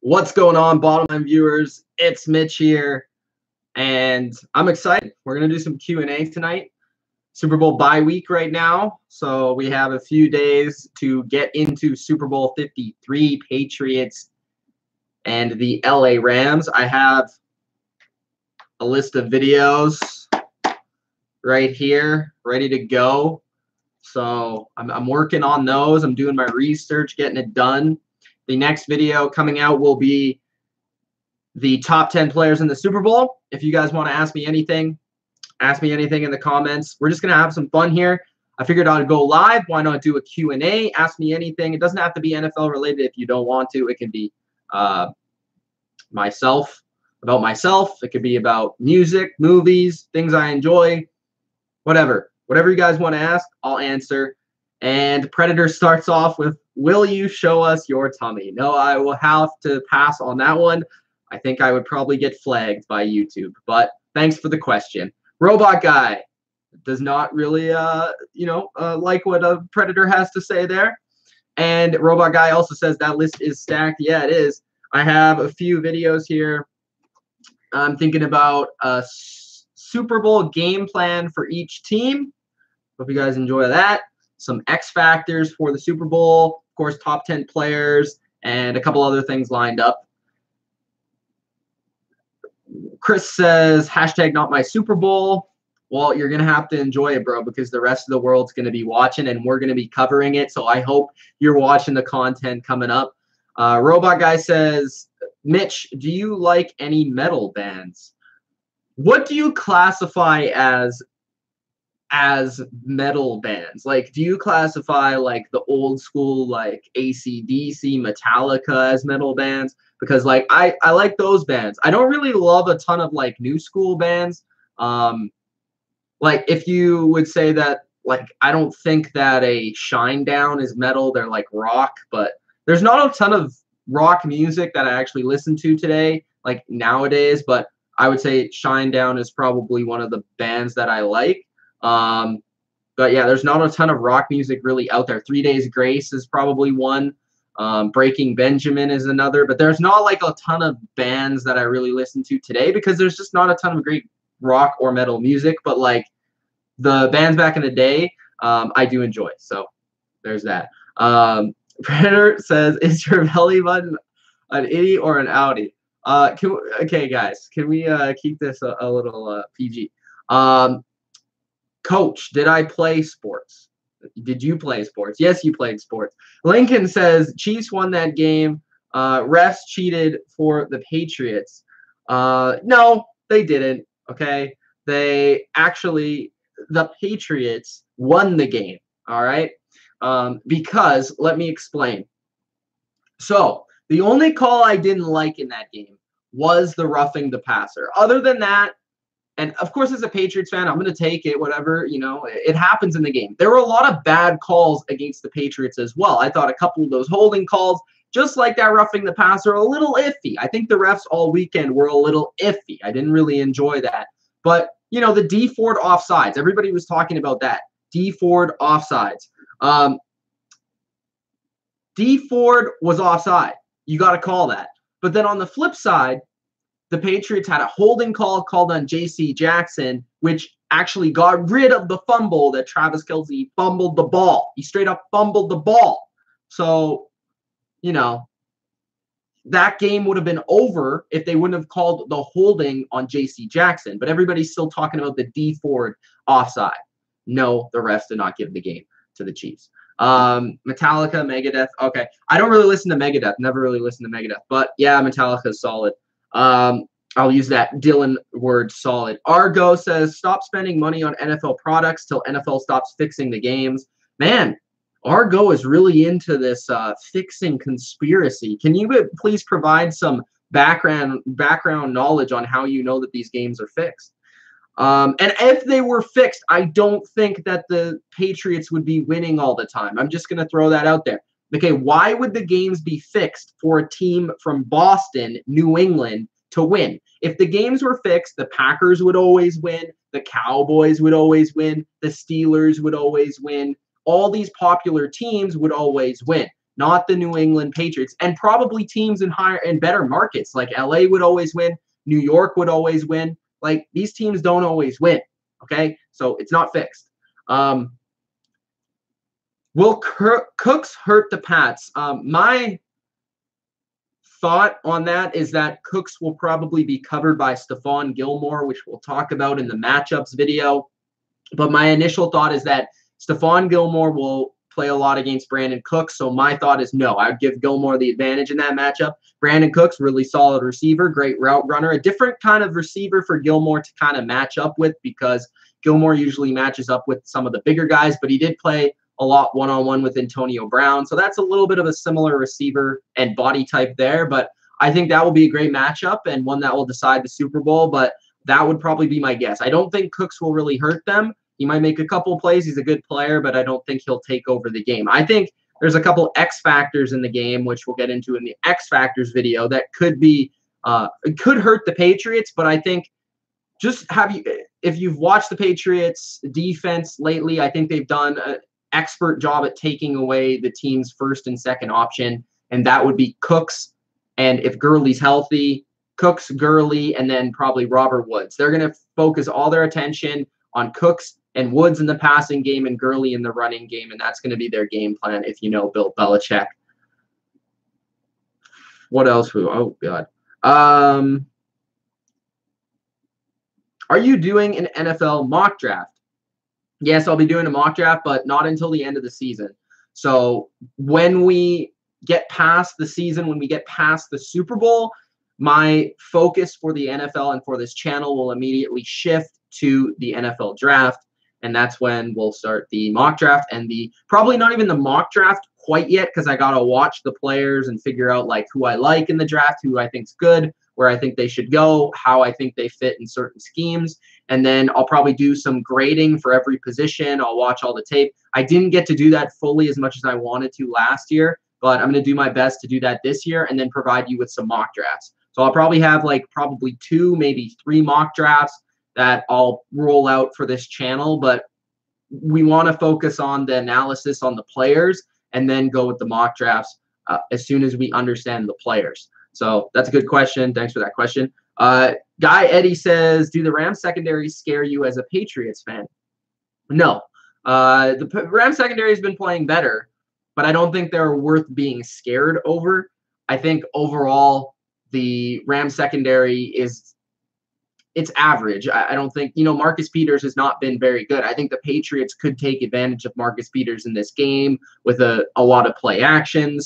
What's going on, bottom line viewers? It's Mitch here, and I'm excited. We're gonna do some Q&A tonight. Super Bowl bye week right now, so we have a few days to get into Super Bowl 53, Patriots and the LA Rams. I have a list of videos right here, ready to go. So I'm working on those. I'm doing my research, getting it done. The next video coming out will be the top 10 players in the Super Bowl. If you guys want to ask me anything in the comments. We're just going to have some fun here. I figured I'd go live. Why not do a Q&A? Ask me anything. It doesn't have to be NFL related if you don't want to. It can be about myself. It could be about music, movies, things I enjoy, whatever. Whatever you guys want to ask, I'll answer. And Predator starts off with, will you show us your tummy? No, I will have to pass on that one. I think I would probably get flagged by YouTube. But thanks for the question. Robot Guy does not really, like what a Predator has to say there. And Robot Guy also says that list is stacked. Yeah, it is. I have a few videos here. I'm thinking about a Super Bowl game plan for each team. Hope you guys enjoy that. Some X factors for the Super Bowl, of course, top 10 players, and a couple other things lined up. Chris says, hashtag not my Super Bowl. Well, you're going to have to enjoy it, bro, because the rest of the world's going to be watching, and we're going to be covering it. So I hope you're watching the content coming up. Robot Guy says, Mitch, do you like any metal bands? What do you classify as metal bands? Like, do you classify like the old school like AC/DC, Metallica as metal bands? Because like I like those bands. I don't really love a ton of like new school bands. Like if you would say that, like, I don't think that a Shinedown is metal. They're like rock, but there's not a ton of rock music that I actually listen to today, like nowadays. But I would say Shinedown is probably one of the bands that I like. But yeah, there's not a ton of rock music really out there. 3 Days Grace is probably one. Breaking Benjamin is another. But there's not like a ton of bands that I really listen to today because there's just not a ton of great rock or metal music. But like the bands back in the day, I do enjoy. So there's that. Predator says, is your belly button an innie or an outie? Okay, guys, can we keep this a little PG? Coach, did I play sports? Did you play sports? Yes, you played sports. Lincoln says, Chiefs won that game. Refs cheated for the Patriots. No, they didn't, okay? The Patriots won the game, all right? Because, let me explain. So, the only call I didn't like in that game was the roughing the passer. Other than that, and of course, as a Patriots fan, I'm going to take it, whatever, it happens in the game. There were a lot of bad calls against the Patriots as well. I thought a couple of those holding calls, just like that roughing the passer, a little iffy. I think the refs all weekend were a little iffy. I didn't really enjoy that. But, the D Ford offsides, everybody was talking about that. D Ford offsides. D Ford was offside. You got to call that. But then on the flip side, the Patriots had a holding call called on J.C. Jackson, which actually got rid of the fumble that Travis Kelce fumbled the ball. He straight up fumbled the ball. So, that game would have been over if they wouldn't have called the holding on J.C. Jackson. But everybody's still talking about the D Ford offside. No, the refs did not give the game to the Chiefs. Metallica, Megadeth. Okay. I don't really listen to Megadeth. Never really listened to Megadeth. But yeah, Metallica is solid. I'll use that Dylan word, solid. Argo says, stop spending money on NFL products till NFL stops fixing the games. Man, Argo is really into this fixing conspiracy. Can you please provide some background knowledge on how you know that these games are fixed? And if they were fixed, I don't think that the Patriots would be winning all the time. I'm just going to throw that out there. Okay, why would the games be fixed for a team from Boston, New England, to win? If the games were fixed, the Packers would always win, the Cowboys would always win, the Steelers would always win, all these popular teams would always win. not the New England Patriots, and probably teams in higher and better markets. Like LA would always win, New York would always win. Like these teams don't always win. Okay, so it's not fixed. Will Cooks hurt the Pats? My thought on that is that Cooks will probably be covered by Stephon Gilmore, which we'll talk about in the matchups video. But my initial thought is that Stephon Gilmore will play a lot against Brandon Cooks. So my thought is no, I'd give Gilmore the advantage in that matchup. Brandon Cooks, really solid receiver, great route runner, a different kind of receiver for Gilmore to kind of match up with, because Gilmore usually matches up with some of the bigger guys, but he did play a lot one-on-one with Antonio Brown. So that's a little bit of a similar receiver and body type there, but I think that will be a great matchup and one that will decide the Super Bowl, but that would probably be my guess. I don't think Cooks will really hurt them. He might make a couple plays. He's a good player, but I don't think he'll take over the game. I think there's a couple X factors in the game, which we'll get into in the X factors video, that could be it could hurt the Patriots. But I think if you've watched the Patriots defense lately, I think they've done an expert job at taking away the team's first and second option, and that would be Cooks. And if Gurley's healthy, Cooks, Gurley, and then probably Robert Woods. They're going to focus all their attention on Cooks and Woods in the passing game and Gurley in the running game, and that's going to be their game plan if you know Bill Belichick. What else? Oh, God. Are you doing an NFL mock draft? Yes, I'll be doing a mock draft, but not until the end of the season. So when we get past the season, when we get past the Super Bowl, my focus for the NFL and for this channel will immediately shift to the NFL draft. And that's when we'll start the mock draft, and probably not even the mock draft quite yet, because I got to watch the players and figure out like who I like in the draft, who I think's good, where I think they should go, how I think they fit in certain schemes. And then I'll probably do some grading for every position. I'll watch all the tape. I didn't get to do that fully as much as I wanted to last year, but I'm going to do my best to do that this year and then provide you with some mock drafts. So I'll probably have probably 2, maybe 3 mock drafts that I'll roll out for this channel, but we want to focus on the analysis on the players and then go with the mock drafts as soon as we understand the players. So that's a good question. Thanks for that question. Guy Eddie says, do the Rams secondary scare you as a Patriots fan? No. The Rams secondary has been playing better, but I don't think they're worth being scared over. I think overall the Rams secondary it's average. I don't think, Marcus Peters has not been very good. I think the Patriots could take advantage of Marcus Peters in this game with a lot of play action,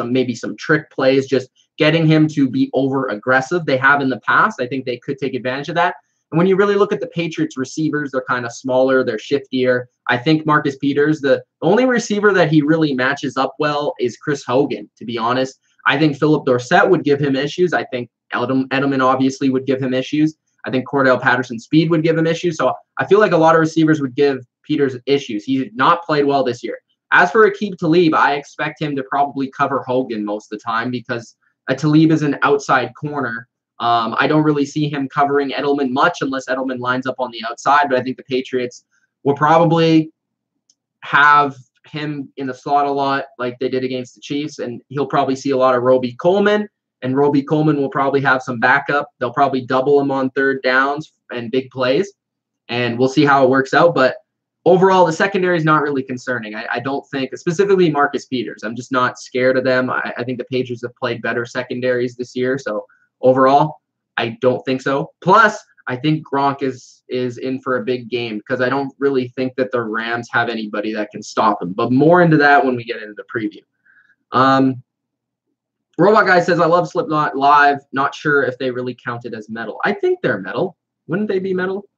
maybe some trick plays, just getting him to be over aggressive. They have in the past. I think they could take advantage of that. And when you really look at the Patriots receivers, they're kind of smaller, they're shiftier. I think Marcus Peters, the only receiver that he really matches up well is Chris Hogan, to be honest. I think Philip Dorsett would give him issues. I think Edelman obviously would give him issues. I think Cordell Patterson's speed would give him issues. So I feel like a lot of receivers would give Peters issues. He did not played well this year. As for Aqib Talib, I expect him to probably cover Hogan most of the time because Talib is an outside corner. I don't really see him covering Edelman much unless Edelman lines up on the outside, but I think the Patriots will probably have him in the slot a lot like they did against the Chiefs, and he'll probably see a lot of Roby Coleman. And Roby Coleman will probably have some backup. They'll probably double him on third downs and big plays, and we'll see how it works out. But overall, the secondary is not really concerning. I don't think, specifically Marcus Peters, I'm just not scared of them. I think the Patriots have played better secondaries this year. So overall, I don't think so. Plus, I think Gronk is in for a big game because I don't really think that the Rams have anybody that can stop him. But more into that when we get into the preview. Robot Guy says, I love Slipknot live. Not sure if they really counted as metal. I think they're metal. Wouldn't they be metal?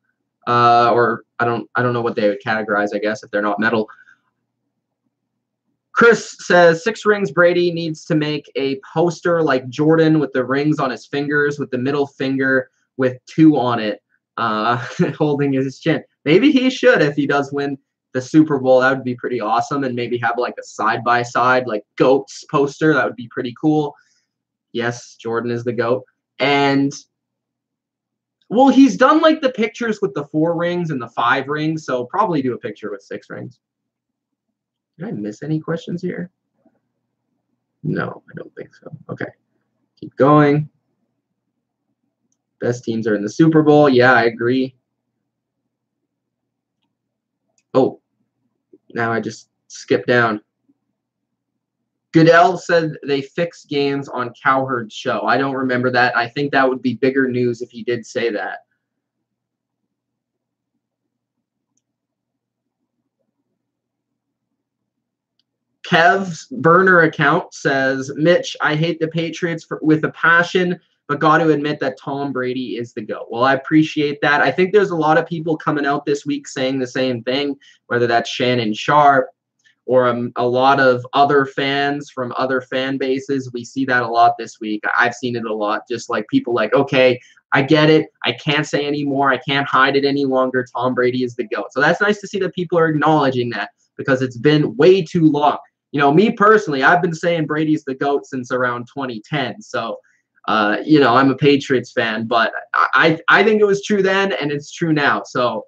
Or I don't know what they would categorize, I guess, if they're not metal. Chris says, 6 rings. Brady needs to make a poster like Jordan with the rings on his fingers, with the middle finger with 2 on it, holding his chin. Maybe he should if he does win the Super Bowl. That would be pretty awesome, and maybe have like a side-by-side like GOATs poster. That would be pretty cool. Yes, Jordan is the GOAT. And well, he's done like the pictures with the 4 rings and the 5 rings, so probably do a picture with 6 rings. Did I miss any questions here? No, I don't think so. Okay. Keep going. Best teams are in the Super Bowl. Yeah, I agree. Oh, now I just skipped down. Goodell said they fixed games on Cowherd's show. I don't remember that. I think that would be bigger news if he did say that. Kev's burner account says, Mitch, I hate the Patriots with a passion, but got to admit that Tom Brady is the GOAT. Well, I appreciate that. I think there's a lot of people coming out this week saying the same thing, whether that's Shannon Sharp or a lot of other fans from other fan bases. We see that a lot this week. I've seen it a lot, just like people like, okay, I get it. I can't say anymore. I can't hide it any longer. Tom Brady is the GOAT. So that's nice to see that people are acknowledging that because it's been way too long. You know, me personally, I've been saying Brady's the GOAT since around 2010. So, you know, I'm a Patriots fan, but I think it was true then and it's true now. So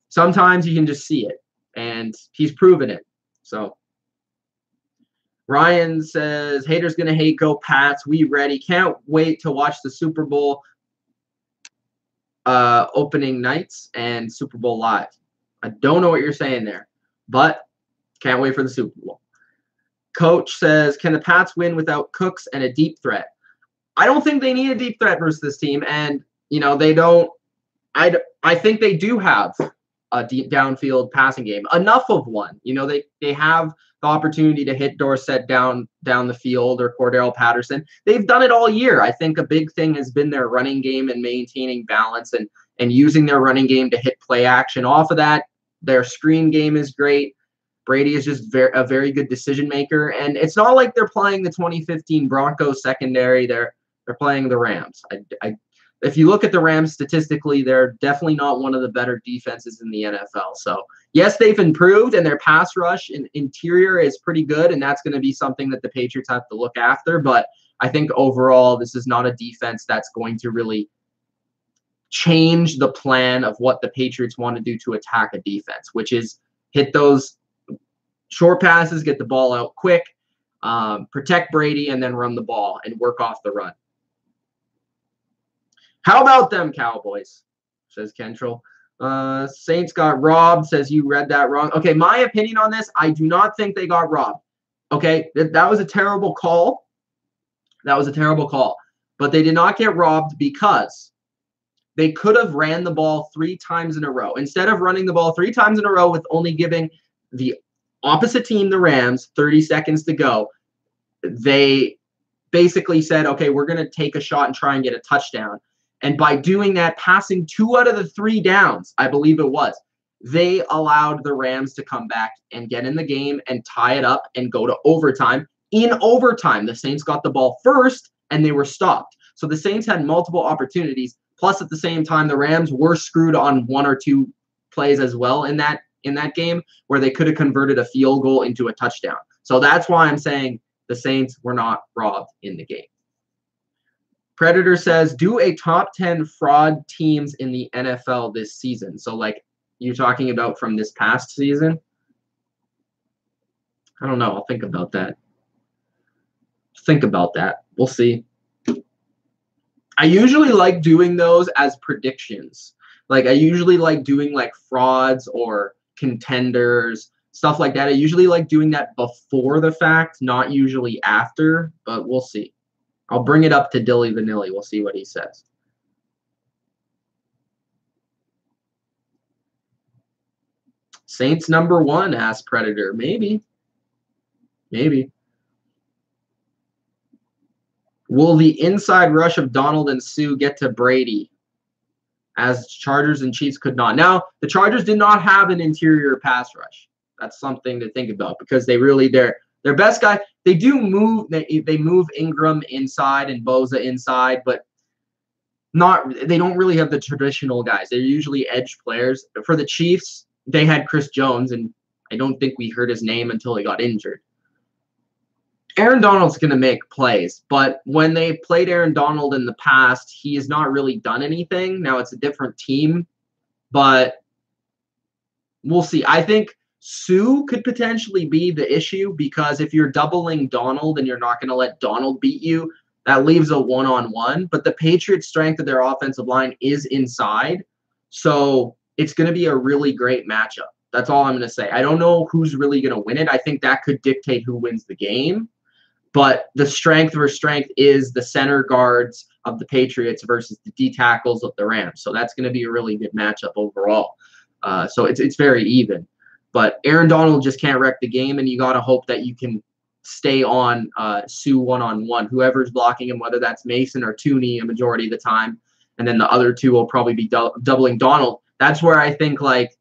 sometimes you can just see it, and he's proven it. So Ryan says, haters going to hate, go Pats. We ready. Can't wait to watch the Super Bowl opening nights and Super Bowl live. I don't know what you're saying there, but can't wait for the Super Bowl. Coach says, can the Pats win without Cooks and a deep threat? I don't think they need a deep threat versus this team. And, you know, they don't. I think they do have a deep downfield passing game. Enough of one. You know, they have the opportunity to hit Dorsett down the field or Cordell Patterson. They've done it all year. I think a big thing has been their running game and maintaining balance and using their running game to hit play action off of that. Their screen game is great. Brady is just a very good decision maker, and it's not like they're playing the 2015 Broncos secondary. They're playing the Rams. If you look at the Rams statistically, they're definitely not one of the better defenses in the NFL. So yes, they've improved, and their pass rush and interior is pretty good, and that's going to be something that the Patriots have to look after. But I think overall, this is not a defense that's going to really change the plan of what the Patriots want to do to attack a defense, which is hit those short passes, get the ball out quick, protect Brady, and then run the ball and work off the run. How about them Cowboys, says Kentrell. Saints got robbed, says you read that wrong. Okay, my opinion on this, I do not think they got robbed. Okay, that was a terrible call. That was a terrible call. But they did not get robbed because they could have ran the ball 3 times in a row. Instead of running the ball 3 times in a row with only giving the opposite team, the Rams, 30 seconds to go, they basically said, okay, we're going to take a shot and try and get a touchdown. And by doing that, passing 2 out of the 3 downs, I believe it was, they allowed the Rams to come back and get in the game and tie it up and go to overtime. In overtime, the Saints got the ball first and they were stopped. So the Saints had multiple opportunities. Plus, at the same time, the Rams were screwed on 1 or 2 plays as well in that game where they could have converted a field goal into a touchdown. So that's why I'm saying the Saints were not robbed in the game. Predator says, do a top 10 fraud teams in the NFL this season. So, like, you're talking about from this past season? I don't know. I'll think about that. We'll see. I usually like doing those as predictions. Like, I usually like doing, like, frauds or contenders, stuff like that. I usually like doing that before the fact, not usually after, but we'll see. I'll bring it up to Dilly Vanilli. We'll see what he says. Saints number 1, asked Predator. Maybe. Will the inside rush of Donald and Sue get to Brady, as Chargers and Chiefs could not? Now, the Chargers did not have an interior pass rush. That's something to think about because they really, their best guy, they do move, they move Ingram inside and Bosa inside, but they don't really have the traditional guys. They're usually edge players. For the Chiefs, they had Chris Jones, and I don't think we heard his name until he got injured. Aaron Donald's going to make plays, but when they played Aaron Donald in the past, he has not really done anything. Now it's a different team, but we'll see. I think Sue could potentially be the issue because if you're doubling Donald and you're not going to let Donald beat you, that leaves a one-on-one. But the Patriots' strength of their offensive line is inside. So it's going to be a really great matchup. That's all I'm going to say. I don't know who's really going to win it. I think that could dictate who wins the game. But the strength versus strength is the center guards of the Patriots versus the D tackles of the Rams. So that's going to be a really good matchup overall. So it's very even. But Aaron Donald just can't wreck the game, and you got to hope that you can stay on Sue one-on-one. Whoever's blocking him, whether that's Mason or Tooney a majority of the time, and then the other two will probably be doubling Donald. That's where I think, like,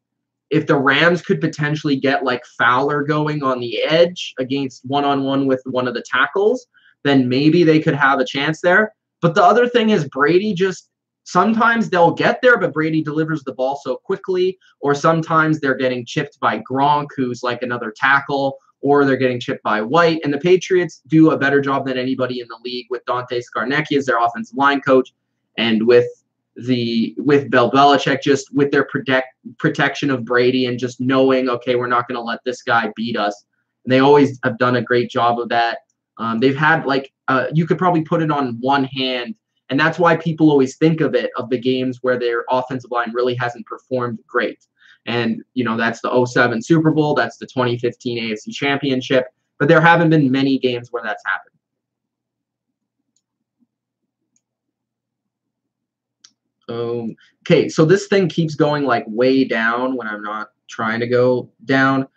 if the Rams could potentially get, like, Fowler going on the edge against one-on-one with one of the tackles, then maybe they could have a chance there. But the other thing is Brady just sometimes they'll get there, but Brady delivers the ball so quickly, or sometimes they're getting chipped by Gronk, who's like another tackle, or they're getting chipped by White. And the Patriots do a better job than anybody in the league with Dante Scarnecchia as their offensive line coach, and with Bill Belichick, just with their protection of Brady and just knowing, okay, we're not going to let this guy beat us. And they always have done a great job of that. They've had, like, you could probably put it on one hand, and that's why people always think of it, of the games where their offensive line really hasn't performed great. And, you know, that's the 2007 Super Bowl, that's the 2015 AFC Championship, but there haven't been many games where that's happened. Okay, so this thing keeps going, like, way down when I'm not trying to go down.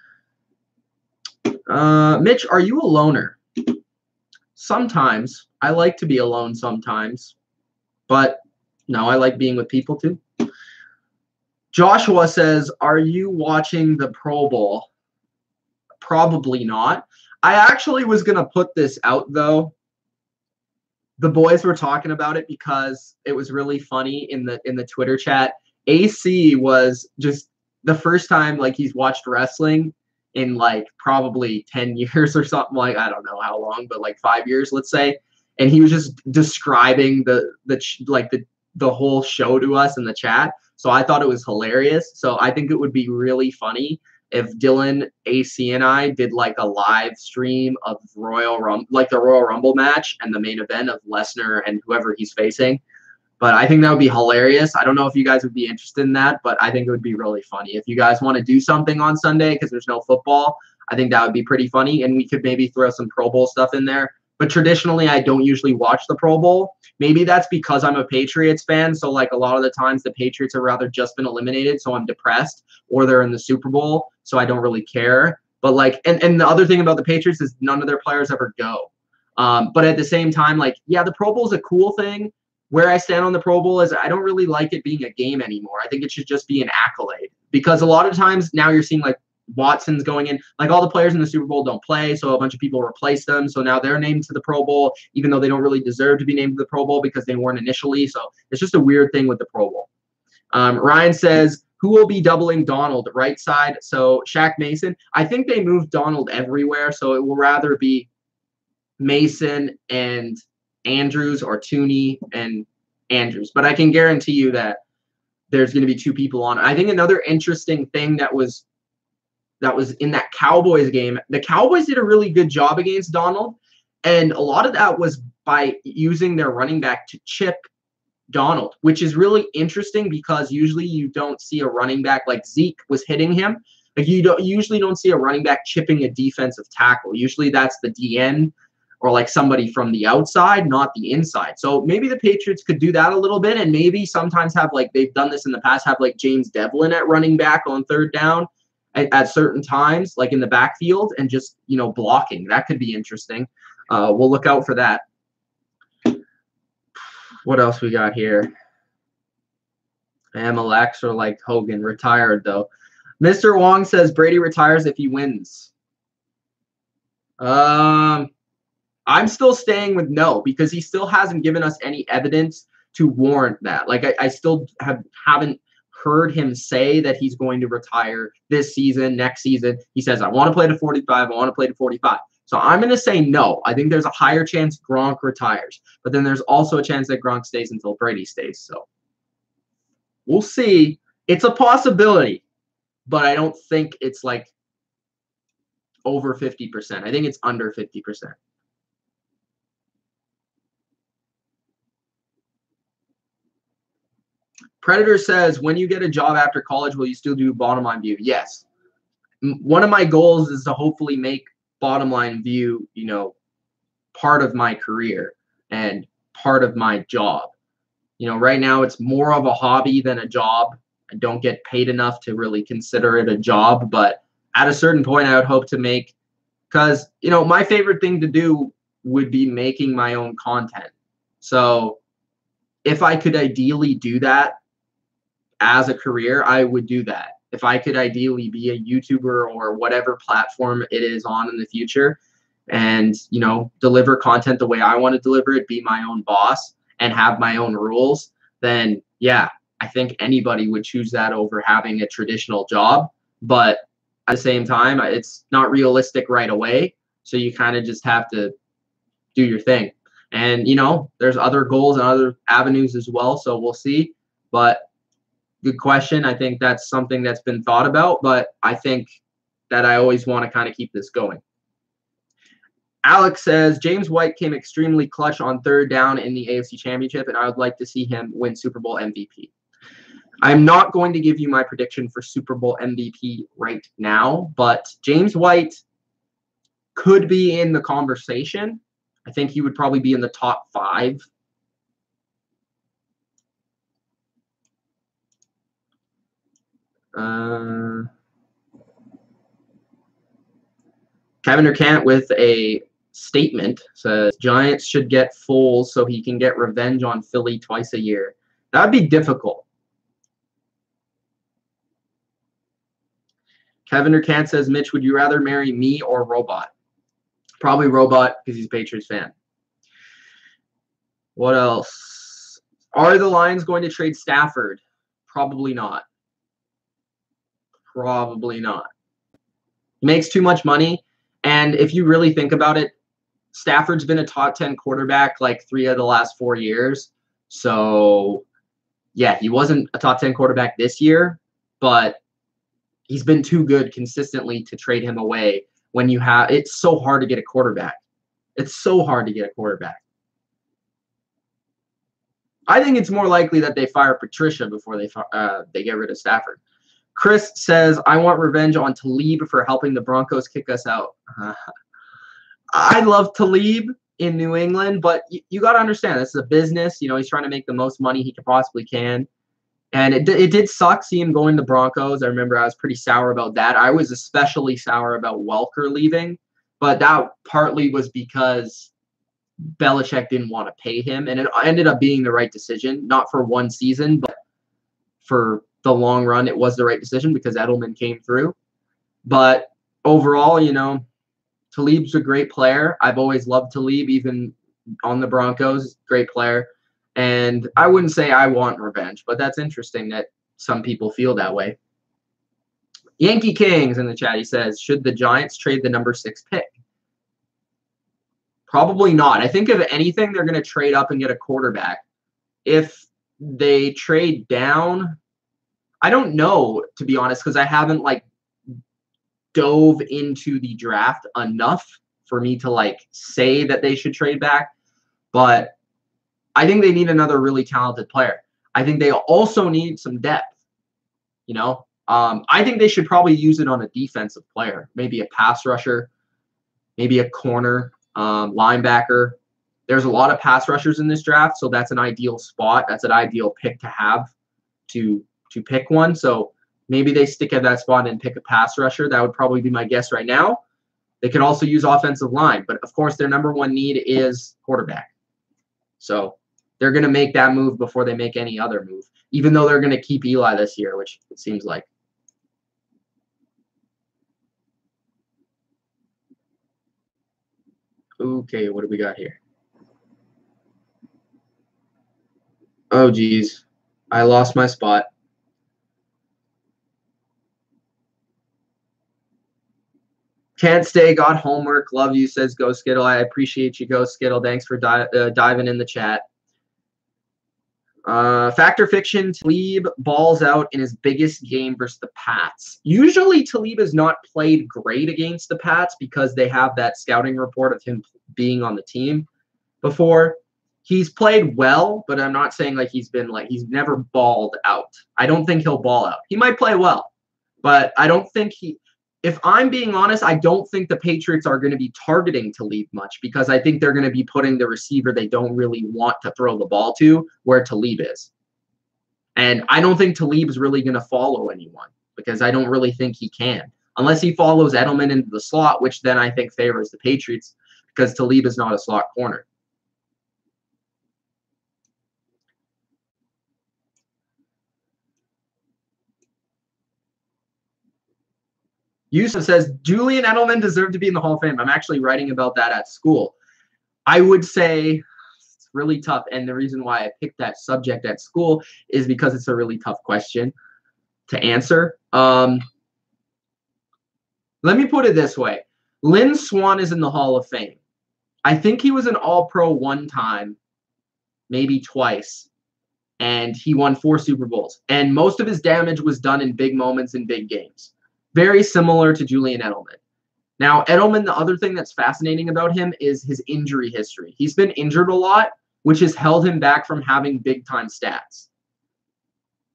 Mitch, are you a loner? Sometimes. I like to be alone sometimes. But no, I like being with people too. Joshua says, are you watching the Pro Bowl? Probably not. I actually was going to put this out, though. The boys were talking about it because it was really funny in the Twitter chat. AC was just the first time, like, he's watched wrestling in, like, probably 10 years or something, like, I don't know how long, but like 5 years, let's say. And he was just describing the whole show to us in the chat. So I thought it was hilarious. So I think it would be really funny if Dylan, AC, and I did, like, a live stream of the Royal Rumble match and the main event of Lesnar and whoever he's facing. But I think that would be hilarious. I don't know if you guys would be interested in that, but I think it would be really funny. If you guys want to do something on Sunday because there's no football, I think that would be pretty funny. And we could maybe throw some Pro Bowl stuff in there. But traditionally, I don't usually watch the Pro Bowl. Maybe that's because I'm a Patriots fan. So, like, a lot of the times the Patriots have rather just been eliminated, so I'm depressed, or they're in the Super Bowl, so I don't really care. But, like, and the other thing about the Patriots is none of their players ever go. But at the same time, like, yeah, the Pro Bowl is a cool thing. Where I stand on the Pro Bowl is I don't really like it being a game anymore. I think it should just be an accolade. Because a lot of times now you're seeing, like, Watson's going in. Like, all the players in the Super Bowl don't play, so a bunch of people replace them. So now they're named to the Pro Bowl, even though they don't really deserve to be named to the Pro Bowl because they weren't initially. So it's just a weird thing with the Pro Bowl. Ryan says, who will be doubling Donald? Right side. So Shaq Mason. I think they moved Donald everywhere, so it will rather be Mason and Andrews or Tooney and Andrews. But I can guarantee you that there's going to be two people on. I think another interesting thing that was in that Cowboys game, the Cowboys did a really good job against Donald, and a lot of that was by using their running back to chip Donald, which is really interesting because usually you don't see a running back like Zeke was hitting him. Like, you usually don't see a running back chipping a defensive tackle. Usually that's the DN or, like, somebody from the outside, not the inside. So maybe the Patriots could do that a little bit, and maybe sometimes have, like, they've done this in the past, have, like, James Devlin at running back on third down at certain times, like in the backfield, and just, you know, blocking. That could be interesting. We'll look out for that. What else we got here? Alex or like Hogan, retired though. Mr. Wong says Brady retires if he wins. I'm still staying with no, because he still hasn't given us any evidence to warrant that. Like, I still haven't heard him say that he's going to retire this season, next season. He says, I want to play to 45. I want to play to 45. So I'm going to say no. I think there's a higher chance Gronk retires. But then there's also a chance that Gronk stays until Brady stays. So we'll see. It's a possibility. But I don't think it's, like, over 50%. I think it's under 50%. Predator says, when you get a job after college, will you still do bottom line view? Yes. One of my goals is to hopefully make bottom line view, part of my career and part of my job. Right now it's more of a hobby than a job. I don't get paid enough to really consider it a job, but at a certain point I would hope to make, because, my favorite thing to do would be making my own content. So if I could ideally do that as a career, I would do that. If I could ideally be a YouTuber or whatever platform it is on in the future and, deliver content the way I want to deliver it, be my own boss and have my own rules, then yeah, I think anybody would choose that over having a traditional job. But at the same time, it's not realistic right away. So you kind of just have to do your thing. And, there's other goals and other avenues as well. So we'll see. But good question. I think that's something that's been thought about, but I think that I always want to kind of keep this going. Alex says, James White came extremely clutch on third down in the AFC Championship, and I would like to see him win Super Bowl MVP. I'm not going to give you my prediction for Super Bowl MVP right now, but James White could be in the conversation. I think he would probably be in the top 5. Kevin Durkant with a statement says, Giants should get Foles so he can get revenge on Philly twice a year. That would be difficult. Kevin Durkant says, Mitch, would you rather marry me or Robot? Probably Robot because he's a Patriots fan. What else? Are the Lions going to trade Stafford? Probably not. Probably not. He makes too much money. And if you really think about it, Stafford's been a top 10 quarterback like 3 of the last 4 years. So, yeah, he wasn't a top 10 quarterback this year, but he's been too good consistently to trade him away when you have – it's so hard to get a quarterback. It's so hard to get a quarterback. I think it's more likely that they fire Patricia before they get rid of Stafford. Chris says, I want revenge on Talib for helping the Broncos kick us out. I love Talib in New England, but you got to understand, this is a business. He's trying to make the most money he possibly can. And it did suck seeing him going to the Broncos. I remember I was pretty sour about that. I was especially sour about Welker leaving, but that partly was because Belichick didn't want to pay him, and it ended up being the right decision, not for one season, but for the long run, it was the right decision because Edelman came through. But overall, Talib's a great player. I've always loved Talib, even on the Broncos. Great player. And I wouldn't say I want revenge, but that's interesting that some people feel that way. Yankee Kings in the chat, he says, should the Giants trade the number 6 pick? Probably not. I think if anything, they're going to trade up and get a quarterback. If they trade down, I don't know, to be honest, because I haven't dove into the draft enough for me to say that they should trade back. But I think they need another really talented player. I think they also need some depth. I think they should probably use it on a defensive player, maybe a pass rusher, maybe a corner, linebacker. There's a lot of pass rushers in this draft, so that's an ideal spot. That's an ideal pick to have to pick one. So maybe they stick at that spot and pick a pass rusher. That would probably be my guess right now. They could also use offensive line, but of course their number one need is quarterback. So they're going to make that move before they make any other move, even though they're going to keep Eli this year, which it seems like. Okay, what do we got here? Oh, geez. I lost my spot. Can't stay, got homework. Love you, says Go Skittle. I appreciate you, Go Skittle. Thanks for diving in the chat. Fact or fiction, Talib balls out in his biggest game versus the Pats. Usually Talib has not played great against the Pats because they have that scouting report of him being on the team before. He's played well, but I'm not saying like he's never balled out. I don't think he'll ball out. He might play well, but I don't think if I'm being honest, I don't think the Patriots are going to be targeting Talib much because I think they're going to be putting the receiver they don't really want to throw the ball to where Talib is. And I don't think Talib is really going to follow anyone because I don't really think he can. Unless he follows Edelman into the slot, which then I think favors the Patriots because Talib is not a slot corner. Yusuf says, Julian Edelman deserved to be in the Hall of Fame. I'm actually writing about that at school. I would say it's really tough. And the reason why I picked that subject at school is because it's a really tough question to answer. Let me put it this way. Lynn Swann is in the Hall of Fame. I think he was an All-Pro one time, maybe twice, and he won 4 Super Bowls. And most of his damage was done in big moments in big games. Very similar to Julian Edelman. Now, Edelman, the other thing that's fascinating about him is his injury history. He's been injured a lot, which has held him back from having big-time stats.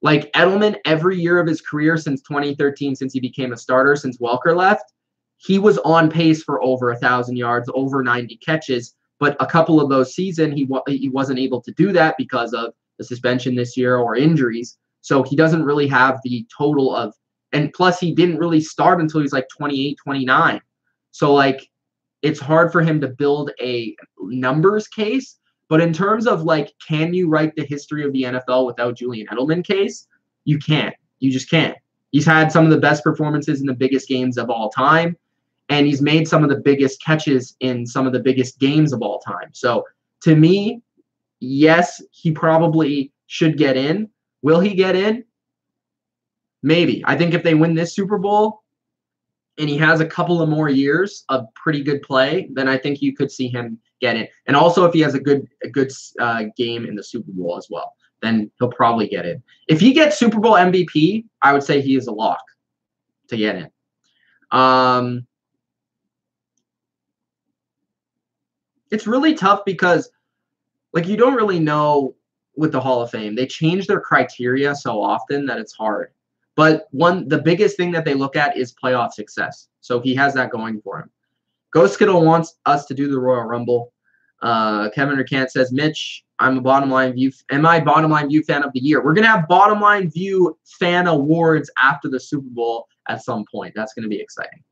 Like Edelman, every year of his career since 2013, since he became a starter, since Welker left, he was on pace for over 1,000 yards, over 90 catches. But a couple of those seasons, he wasn't able to do that because of the suspension this year or injuries. So he doesn't really have the total of. And plus, he didn't really start until he was like 28, 29. So, like, it's hard for him to build a numbers case. But in terms of, like, can you write the history of the NFL without Julian Edelman case? You can't. You just can't. He's had some of the best performances in the biggest games of all time. And he's made some of the biggest catches in some of the biggest games of all time. So, to me, yes, he probably should get in. Will he get in? Maybe. I think if they win this Super Bowl and he has a couple of more years of pretty good play, then I think you could see him get in. And also if he has a good game in the Super Bowl as well, then he'll probably get in. If he gets Super Bowl MVP, I would say he is a lock to get in. It's really tough because, like, you don't really know with the Hall of Fame. They change their criteria so often that it's hard. But the biggest thing that they look at is playoff success. So he has that going for him. Ghost Skittle wants us to do the Royal Rumble. Kevin Recant says, Mitch, I'm a Bottom Line View. Am I Bottom Line View fan of the year? We're going to have Bottom Line View fan awards after the Super Bowl at some point. That's going to be exciting.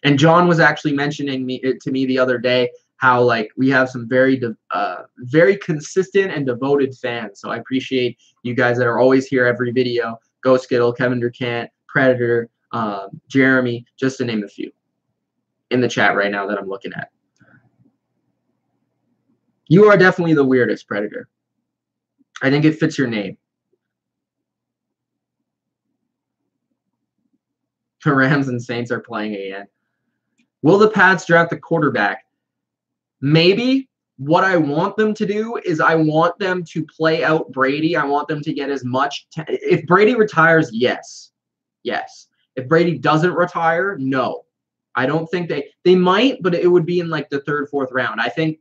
And John was actually mentioning to me the other day how, like, we have some very consistent and devoted fans. So I appreciate you guys that are always here every video. Ghost Skittle, Kevin Durkant, Predator, Jeremy, just to name a few in the chat right now that I'm looking at. You are definitely the weirdest, Predator. I think it fits your name. The Rams and Saints are playing again. Will the Pats draft the quarterback? Maybe. What I want them to do is I want them to play out Brady. I want them to get as much. If Brady retires, yes. Yes. If Brady doesn't retire, no. I don't think they might, but it would be in like the 3rd, 4th round. I think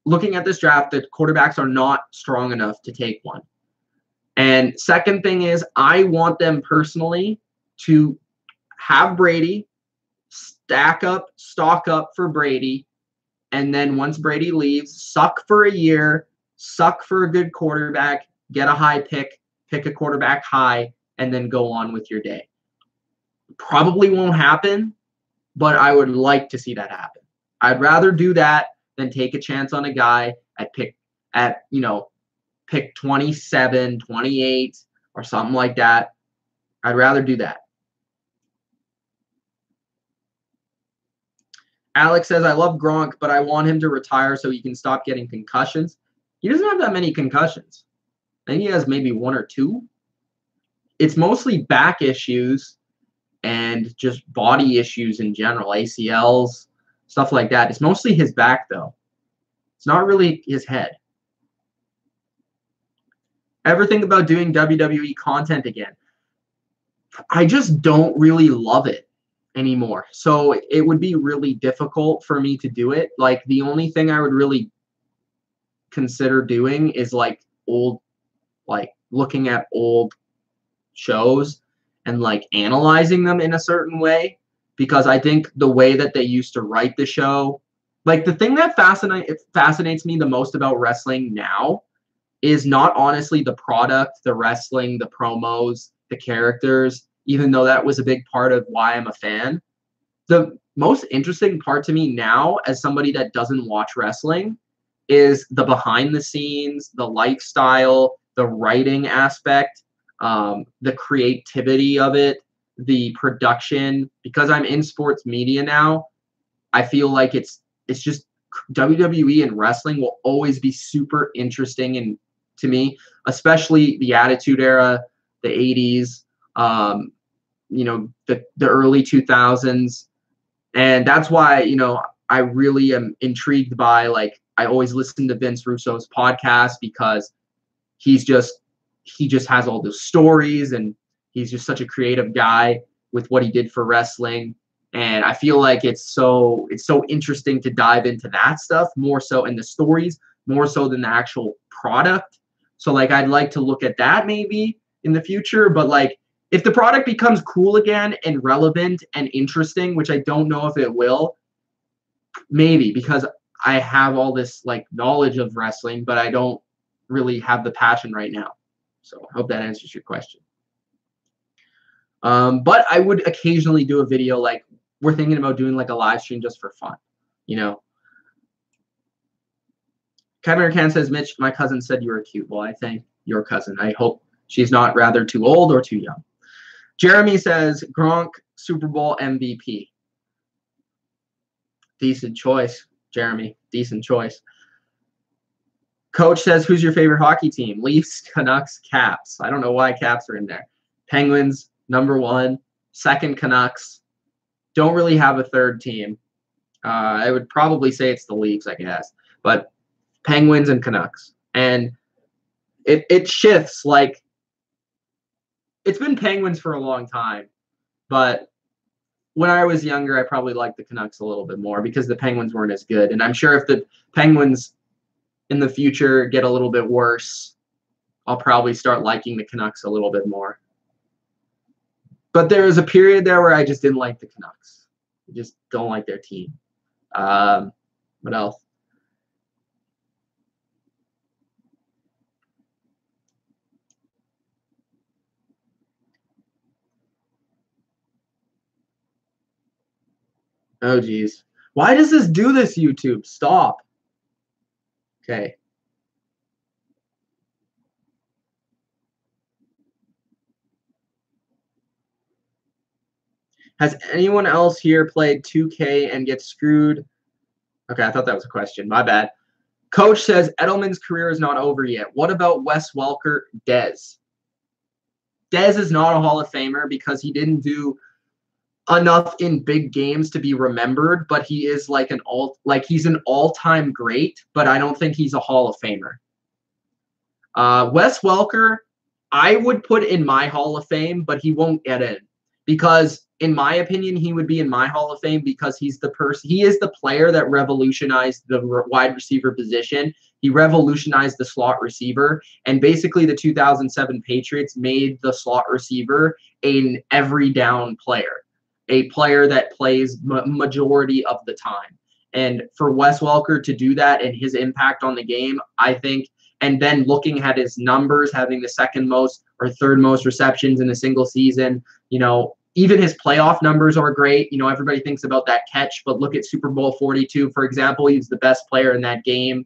looking at this draft, the quarterbacks are not strong enough to take one. And second thing is I want them personally to have Brady, stock up for Brady. And then once Brady leaves, suck for a year, suck for a good quarterback, get a high pick a quarterback high, and then go on with your day. Probably won't happen, but I would like to see that happen. I'd rather do that than take a chance on a guy at pick 27, 28, or something like that. I'd rather do that. Alex says, I love Gronk, but I want him to retire so he can stop getting concussions. He doesn't have that many concussions. I think he has maybe 1 or 2. It's mostly back issues and just body issues in general, ACLs, stuff like that. It's mostly his back, though. It's not really his head. ever think about doing WWE content again? I just don't really love it anymore. So it would be really difficult for me to do it. Like the only thing I would really consider doing is like looking at old shows and like analyzing them in a certain way, because I think the way that they used to write the show, like the thing that fascinates me the most about wrestling now is not honestly the product, the wrestling, the promos, the characters, even though that was a big part of why I'm a fan. The most interesting part to me now, as somebody that doesn't watch wrestling, is the behind the scenes, the lifestyle, the writing aspect, the creativity of it, the production. Because I'm in sports media now, I feel like it's just WWE and wrestling will always be super interesting and to me, especially the Attitude Era, the 80s, the early 2000s. And that's why, I really am intrigued by, like, I always listen to Vince Russo's podcast because he just has all those stories, and he's just such a creative guy with what he did for wrestling. And I feel like it's so interesting to dive into that stuff more so, in the stories more so than the actual product. So like I'd like to look at that maybe in the future, but like if the product becomes cool again and relevant and interesting, which I don't know if it will, maybe, because I have all this like knowledge of wrestling, but I don't really have the passion right now. So I hope that answers your question. But I would occasionally do a video, like we're thinking about doing like a live stream just for fun, Kevin Arcan says, Mitch, my cousin said you were cute. Well, I thank your cousin. I hope she's not rather too old or too young. Jeremy says, Gronk, Super Bowl MVP. Decent choice, Jeremy. Decent choice. Coach says, who's your favorite hockey team? Leafs, Canucks, Caps. I don't know why Caps are in there. Penguins, number 1. Second, Canucks. Don't really have a third team. I would probably say it's the Leafs, I guess. But Penguins and Canucks. And it shifts. Like, it's been Penguins for a long time. But when I was younger, I probably liked the Canucks a little bit more because the Penguins weren't as good. And I'm sure if the Penguins in the future get a little bit worse, I'll probably start liking the Canucks a little bit more. But there was a period there where I just didn't like the Canucks. I just don't like their team. What else? Oh, geez. Why does this do this, YouTube? Stop. Okay. Has anyone else here played 2K and get screwed? Okay, I thought that was a question. My bad. Coach says Edelman's career is not over yet. What about Wes Welker, Dez? Dez is not a Hall of Famer because he didn't do enough in big games to be remembered, but he is like he's an all-time great, but I don't think he's a Hall of Famer. Wes Welker, I would put in my Hall of Fame, but he won't get in because, in my opinion, he would be in my Hall of Fame because he is the player that revolutionized the wide receiver position. He revolutionized the slot receiver, and basically the 2007 Patriots made the slot receiver an every down player, a player that plays majority of the time. And for Wes Welker to do that and his impact on the game, I think, and then looking at his numbers, having the second most or third most receptions in a single season, even his playoff numbers are great. Everybody thinks about that catch, but look at Super Bowl 42, for example. He's the best player in that game,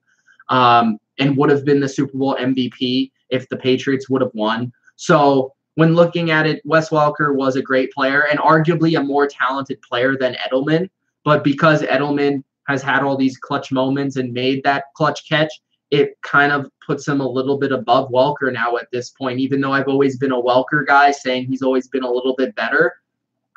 and would have been the Super Bowl MVP if the Patriots would have won. So when looking at it, Wes Welker was a great player and arguably a more talented player than Edelman. But because Edelman has had all these clutch moments and made that clutch catch, it kind of puts him a little bit above Welker now at this point. Even though I've always been a Welker guy, saying he's always been a little bit better,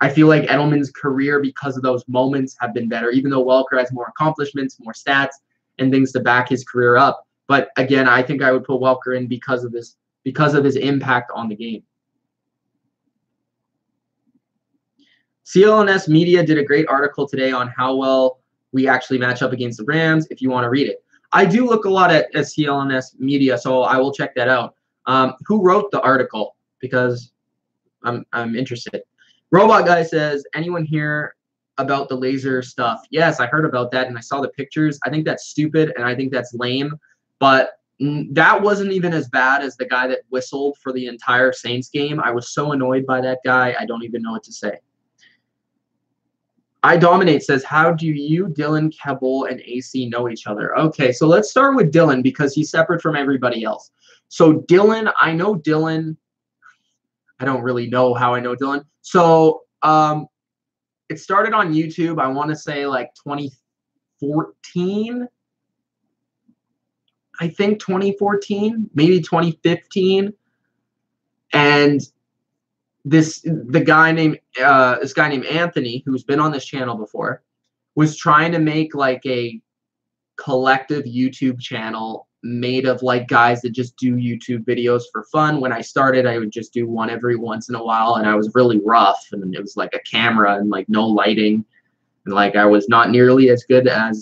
I feel like Edelman's career, because of those moments, have been better, even though Welker has more accomplishments, more stats, and things to back his career up. But again, I think I would put Welker in because of this because of his impact on the game. CLNS Media did a great article today on how well we actually match up against the Rams, if you want to read it. I do look a lot at CLNS Media, so I will check that out. Who wrote the article? Because I'm interested. Robot Guy says, anyone hear about the laser stuff? Yes, I heard about that, and I saw the pictures. I think that's stupid, and I think that's lame. But that wasn't even as bad as the guy that whistled for the entire Saints game. I was so annoyed by that guy, I don't even know what to say. I Dominate says, how do you, Dylan, Keble, and AC know each other? Okay, so let's start with Dylan because he's separate from everybody else. So Dylan, I know Dylan. I don't really know how I know Dylan. So it started on YouTube, I want to say like 2014. I think 2014, maybe 2015. And this guy named Anthony, who's been on this channel before, was trying to make like a collective YouTube channel made of like guys that just do YouTube videos for fun. When I started, I would just do one every once in a while, and I was really rough, and it was like a camera and like no lighting, and like I was not nearly as good at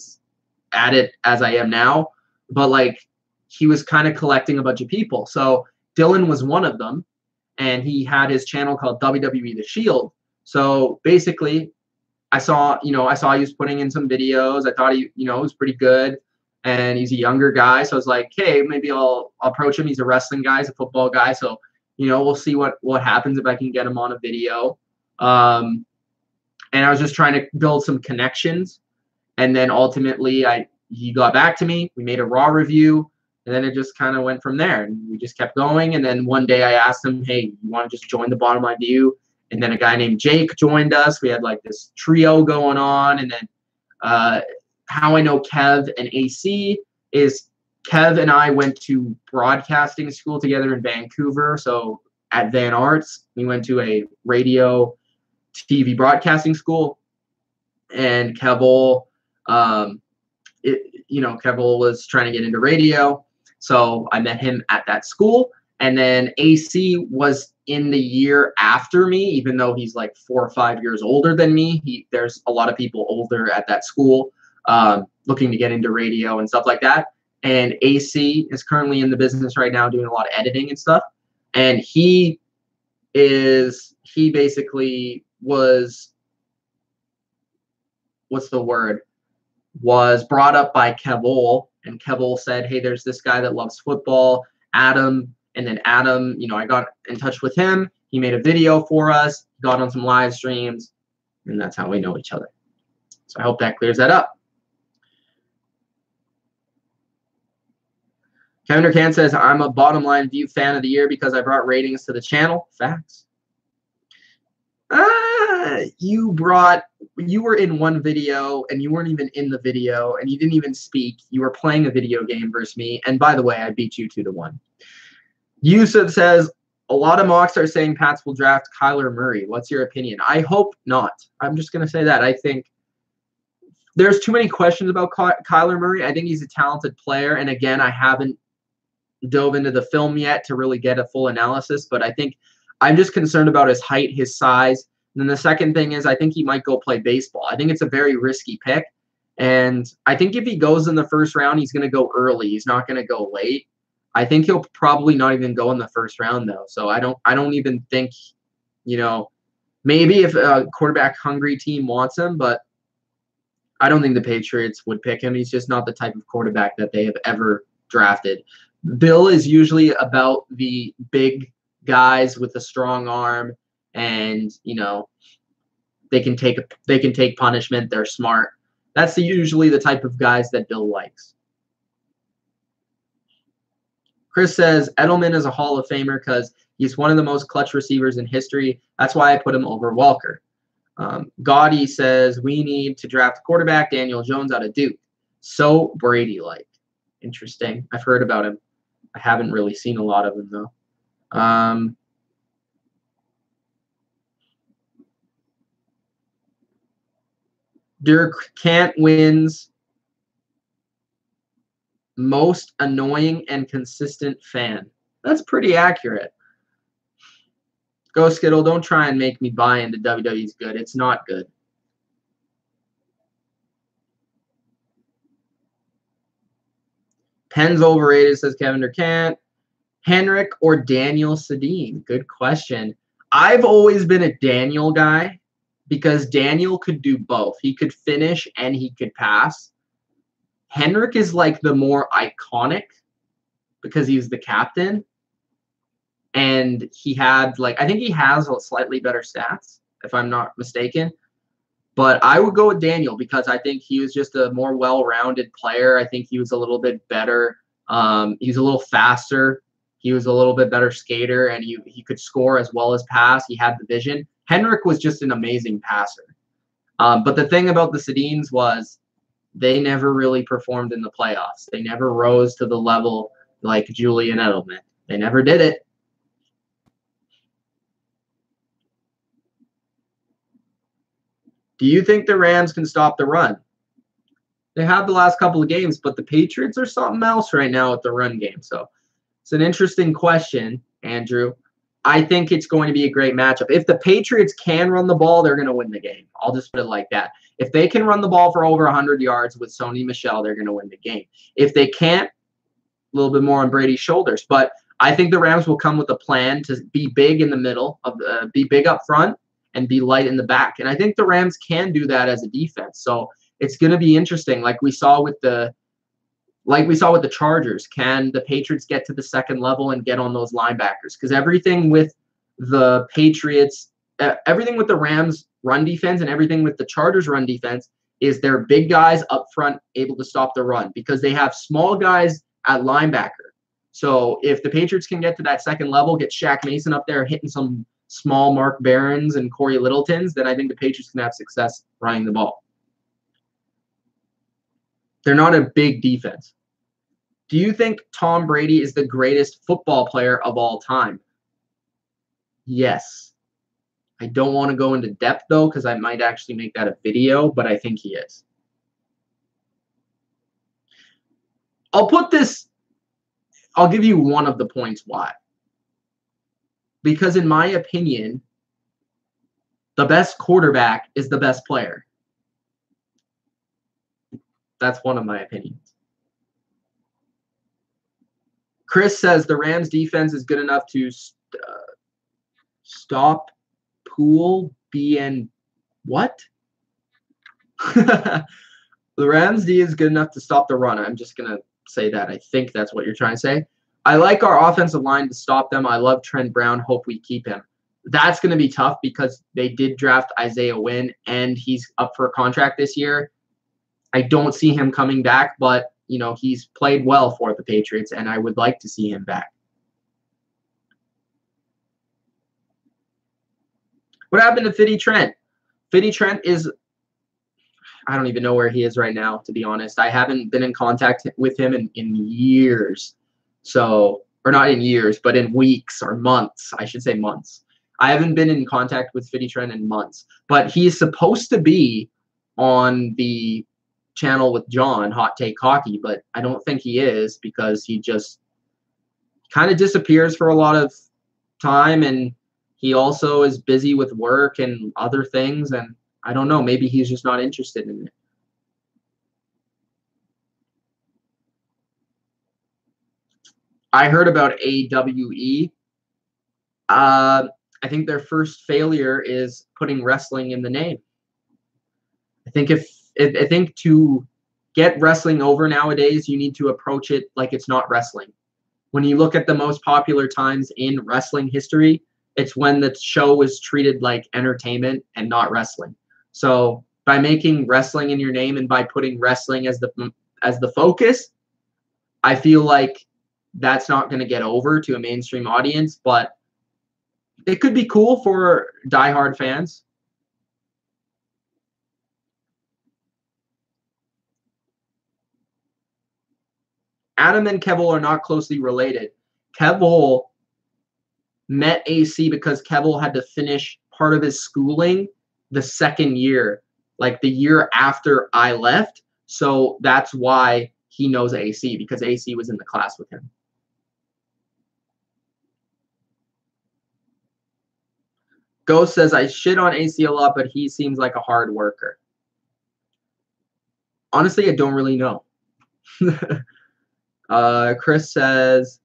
it as I am now. But like he was kind of collecting a bunch of people. So Dylan was one of them. And he had his channel called WWE The Shield. So basically, I saw he was putting in some videos. I thought he, was pretty good. And he's a younger guy. So I was like, hey, maybe I'll approach him. He's a wrestling guy. He's a football guy. So, we'll see what happens if I can get him on a video. And I was just trying to build some connections. And then ultimately, he got back to me. We made a Raw review. And then it just kind of went from there, and we just kept going. And then one day I asked him, hey, you want to just join the Bottom Line View? And then a guy named Jake joined us. We had like this trio going on. And then how I know Kev and AC is Kev and I went to broadcasting school together in Vancouver. So at Van Arts, we went to a radio TV broadcasting school. And Kevel, Kevel was trying to get into radio. So I met him at that school. And then AC was in the year after me, even though he's like 4 or 5 years older than me. There's a lot of people older at that school looking to get into radio and stuff like that. And AC is currently in the business right now doing a lot of editing and stuff. And he basically was, was brought up by Kevel, and Kevel said, hey, there's this guy that loves football, Adam. And then Adam, I got in touch with him. He made a video for us, got on some live streams, and that's how we know each other. So I hope that clears that up. Kevin Durcan says, I'm a Bottom Line View fan of the year because I brought ratings to the channel. Facts. You were in one video and you weren't even in the video and you didn't even speak. You were playing a video game versus me. And by the way, I beat you 2-1. Yusuf says, a lot of mocks are saying Pats will draft Kyler Murray. What's your opinion? I hope not. I'm just going to say that. I think there's too many questions about Kyler Murray. I think he's a talented player. And again, I haven't dove into the film yet to really get a full analysis, but I think I'm just concerned about his height, his size. And then the second thing is I think he might go play baseball. I think it's a very risky pick. And I think if he goes in the first round, he's going to go early. He's not going to go late. I think he'll probably not even go in the first round, though. So I don't even think, maybe if a quarterback hungry team wants him, but I don't think the Patriots would pick him. He's just not the type of quarterback that they have ever drafted. Bill is usually about the big guys with a strong arm, and they can take punishment. They're smart. That's usually the type of guys that Bill likes. Chris says Edelman is a Hall of Famer because he's one of the most clutch receivers in history. That's why I put him over Walker. Gaudy says we need to draft a quarterback. Daniel Jones out of Duke. So Brady-like. Interesting. I've heard about him. I haven't really seen a lot of him, though. Dirk Can't wins most annoying and consistent fan. That's pretty accurate. Go Skittle, don't try and make me buy into WWE's good. It's not good. Penn's overrated, says Kevin Durkant. Henrik or Daniel Sedin? Good question. I've always been a Daniel guy because Daniel could do both. He could finish and he could pass. Henrik is like the more iconic because he's the captain. And he had I think he has slightly better stats, if I'm not mistaken. But I would go with Daniel because I think he was just a more well-rounded player. I think he was a little bit better. He's a little faster. He was a little bit better skater, and he could score as well as pass. He had the vision. Henrik was just an amazing passer. But the thing about the Sedins was they never really performed in the playoffs. They never rose to the level like Julian Edelman. They never did it. Do you think the Rams can stop the run? They have the last couple of games, but the Patriots are something else right now with the run game. So it's an interesting question, Andrew. I think it's going to be a great matchup. If the Patriots can run the ball, they're going to win the game. I'll just put it like that. If they can run the ball for over 100 yards with Sony Michel, they're going to win the game. If they can't, a little bit more on Brady's shoulders. But I think the Rams will come with a plan to be big in the middle, be big up front, and be light in the back. And I think the Rams can do that as a defense. So it's going to be interesting. Like we saw with the Chargers, can the Patriots get to the second level and get on those linebackers? Because everything with the Patriots, everything with the Rams run defense and everything with the Chargers run defense is their big guys up front able to stop the run because they have small guys at linebacker. So if the Patriots can get to that second level, get Shaq Mason up there hitting some small Mark Barons and Corey Littletons, then I think the Patriots can have success running the ball. They're not a big defense. Do you think Tom Brady is the greatest football player of all time? Yes. I don't want to go into depth, though, because I might actually make that a video, but I think he is. I'll give you one of the points why. Because in my opinion, the best quarterback is the best player. That's one of my opinions. Chris says the Rams defense is good enough to stop Poole BN what? The Rams D is good enough to stop the run. I'm just going to say that. I think that's what you're trying to say. I like our offensive line to stop them. I love Trent Brown. Hope we keep him. That's going to be tough because they did draft Isaiah Wynn, and he's up for a contract this year. I don't see him coming back, but, he's played well for the Patriots, and I would like to see him back. What happened to Fitty Trent? Fitty Trent is I don't even know where he is right now, to be honest. I haven't been in contact with him in years. So, or not in years, but in weeks or months. I should say months. I haven't been in contact with Fitty Trent in months. But he's supposed to be on the channel with John, Hot Take Hockey, but I don't think he is because he just kind of disappears for a lot of time, and he also is busy with work and other things, and I don't know, maybe he's just not interested in it. I heard about AWE. I think their first failure is putting wrestling in the name. I think to get wrestling over nowadays, you need to approach it like it's not wrestling. When you look at the most popular times in wrestling history, it's when the show was treated like entertainment and not wrestling. So by making wrestling in your name and by putting wrestling as the focus, I feel like that's not going to get over to a mainstream audience, but it could be cool for diehard fans. Adam and Kevel are not closely related. Kevel met AC because Kevel had to finish part of his schooling the second year, like the year after I left. So that's why he knows AC, because AC was in the class with him. Ghost says, I shit on AC a lot, but he seems like a hard worker. Honestly, I don't really know. Chris says,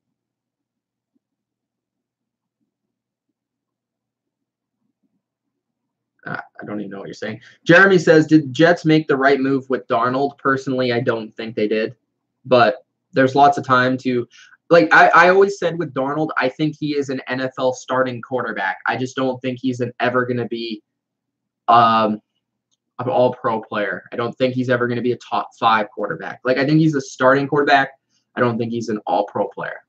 I don't even know what you're saying. Jeremy says, did Jets make the right move with Darnold? Personally, I don't think they did. But there's lots of time to – like I always said with Darnold, I think he is an NFL starting quarterback. I just don't think he's ever going to be an all-pro player. I don't think he's ever going to be a top 5 quarterback. Like, I think he's a starting quarterback. I don't think he's an all-pro player.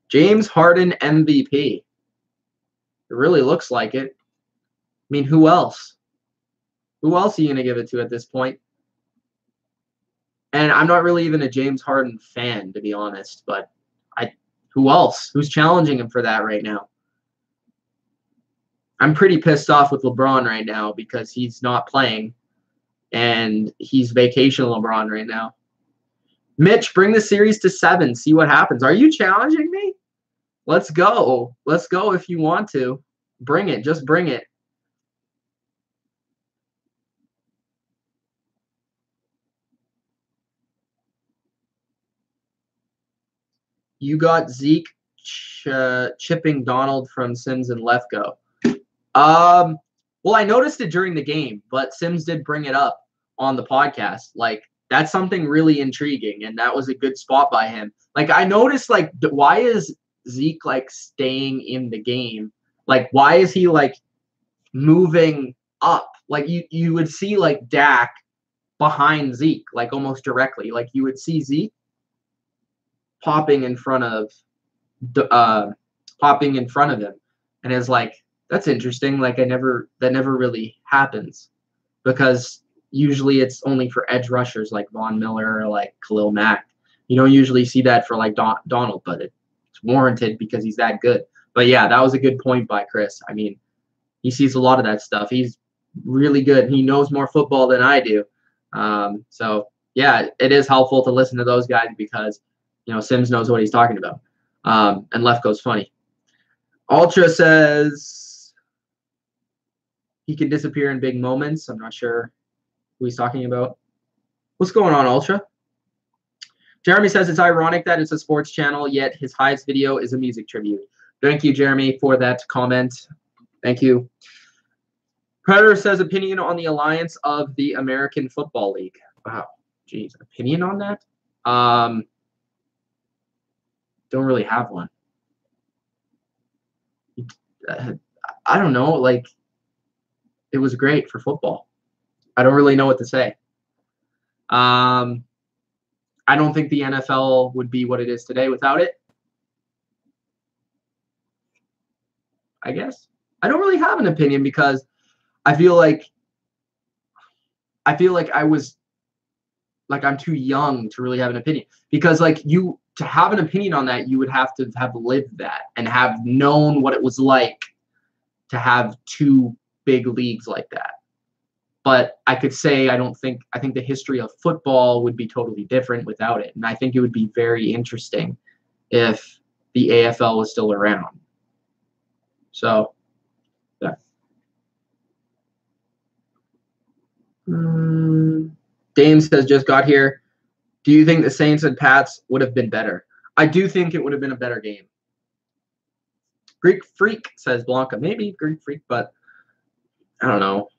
James Harden MVP. It really looks like it. I mean, who else? Who else are you going to give it to at this point? And I'm not really even a James Harden fan, to be honest, but who else? Who's challenging him for that right now? I'm pretty pissed off with LeBron right now because he's not playing, and he's vacation LeBron right now. Mitch, bring the series to 7. See what happens. Are you challenging me? Let's go. Let's go if you want to. Bring it. Just bring it. You got Zeke chipping Donald from Sims and Lefko. Well, I noticed it during the game, but Sims did bring it up on the podcast. Like, that's something really intriguing, and that was a good spot by him. Like, I noticed, like, why is Zeke, like, staying in the game? Like, why is he, like, moving up? Like, you would see, like, Dak behind Zeke, like, almost directly. Like, you would see Zeke popping in front of him, and it's like, that's interesting. Like, that never really happens, because usually it's only for edge rushers like Von Miller or like Khalil Mack. You don't usually see that for like Donald, but it's warranted because he's that good. But yeah, that was a good point by Chris. I mean, he sees a lot of that stuff. He's really good. He knows more football than I do. So yeah, it is helpful to listen to those guys because, you know, Sims knows what he's talking about. And Lefko's funny. Ultra says he can disappear in big moments. I'm not sure who he's talking about. What's going on, Ultra? Jeremy says it's ironic that it's a sports channel, yet his highest video is a music tribute. Thank you, Jeremy, for that comment. Thank you. Predator says opinion on the alliance of the American Football League. Wow. Jeez, opinion on that? Don't really have one. I don't know. Like, it was great for football. I don't really know what to say. I don't think the NFL would be what it is today without it. I guess. I don't really have an opinion because I feel like I'm too young to really have an opinion, because like to have an opinion on that, you would have to have lived that and have known what it was like to have 2 big leagues like that. But I could say I think the history of football would be totally different without it. And I think it would be very interesting if the AFL was still around. So, yeah. Dame says, just got here. Do you think the Saints and Pats would have been better? I do think it would have been a better game. Greek Freak says Blanca. Maybe Greek Freak, but I don't know.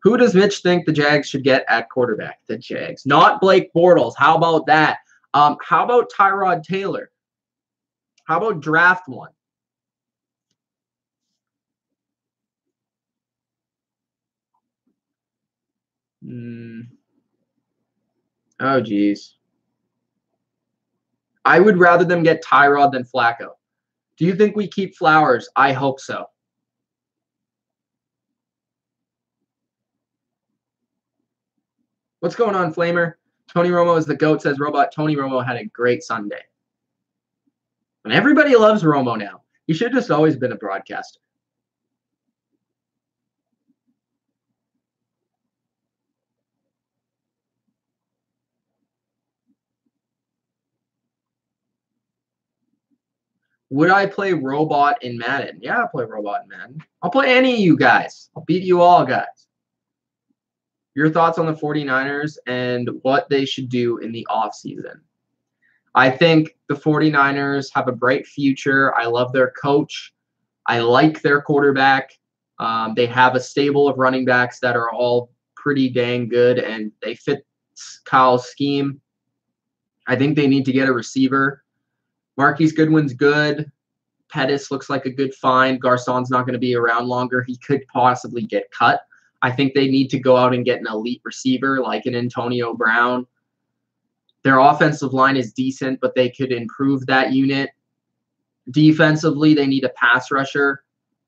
Who does Mitch think the Jags should get at quarterback? The Jags. Not Blake Bortles. How about that? How about Tyrod Taylor? How about draft one? Oh, geez. I would rather them get Tyrod than Flacco. Do you think we keep Flowers? I hope so. What's going on, Flamer? Tony Romo is the GOAT, says Robot. Tony Romo had a great Sunday. And everybody loves Romo now. He should have just always been a broadcaster. Would I play Robot in Madden? Yeah, I'll play Robot in Madden. I'll play any of you guys. I'll beat you all, guys. Your thoughts on the 49ers and what they should do in the offseason? I think the 49ers have a bright future. I love their coach. I like their quarterback. They have a stable of running backs that are all pretty dang good, and they fit Kyle's scheme. I think they need to get a receiver. Marquise Goodwin's good. Pettis looks like a good find. Garcon's not going to be around longer. He could possibly get cut. I think they need to go out and get an elite receiver like an Antonio Brown. Their offensive line is decent, but they could improve that unit. Defensively, they need a pass rusher.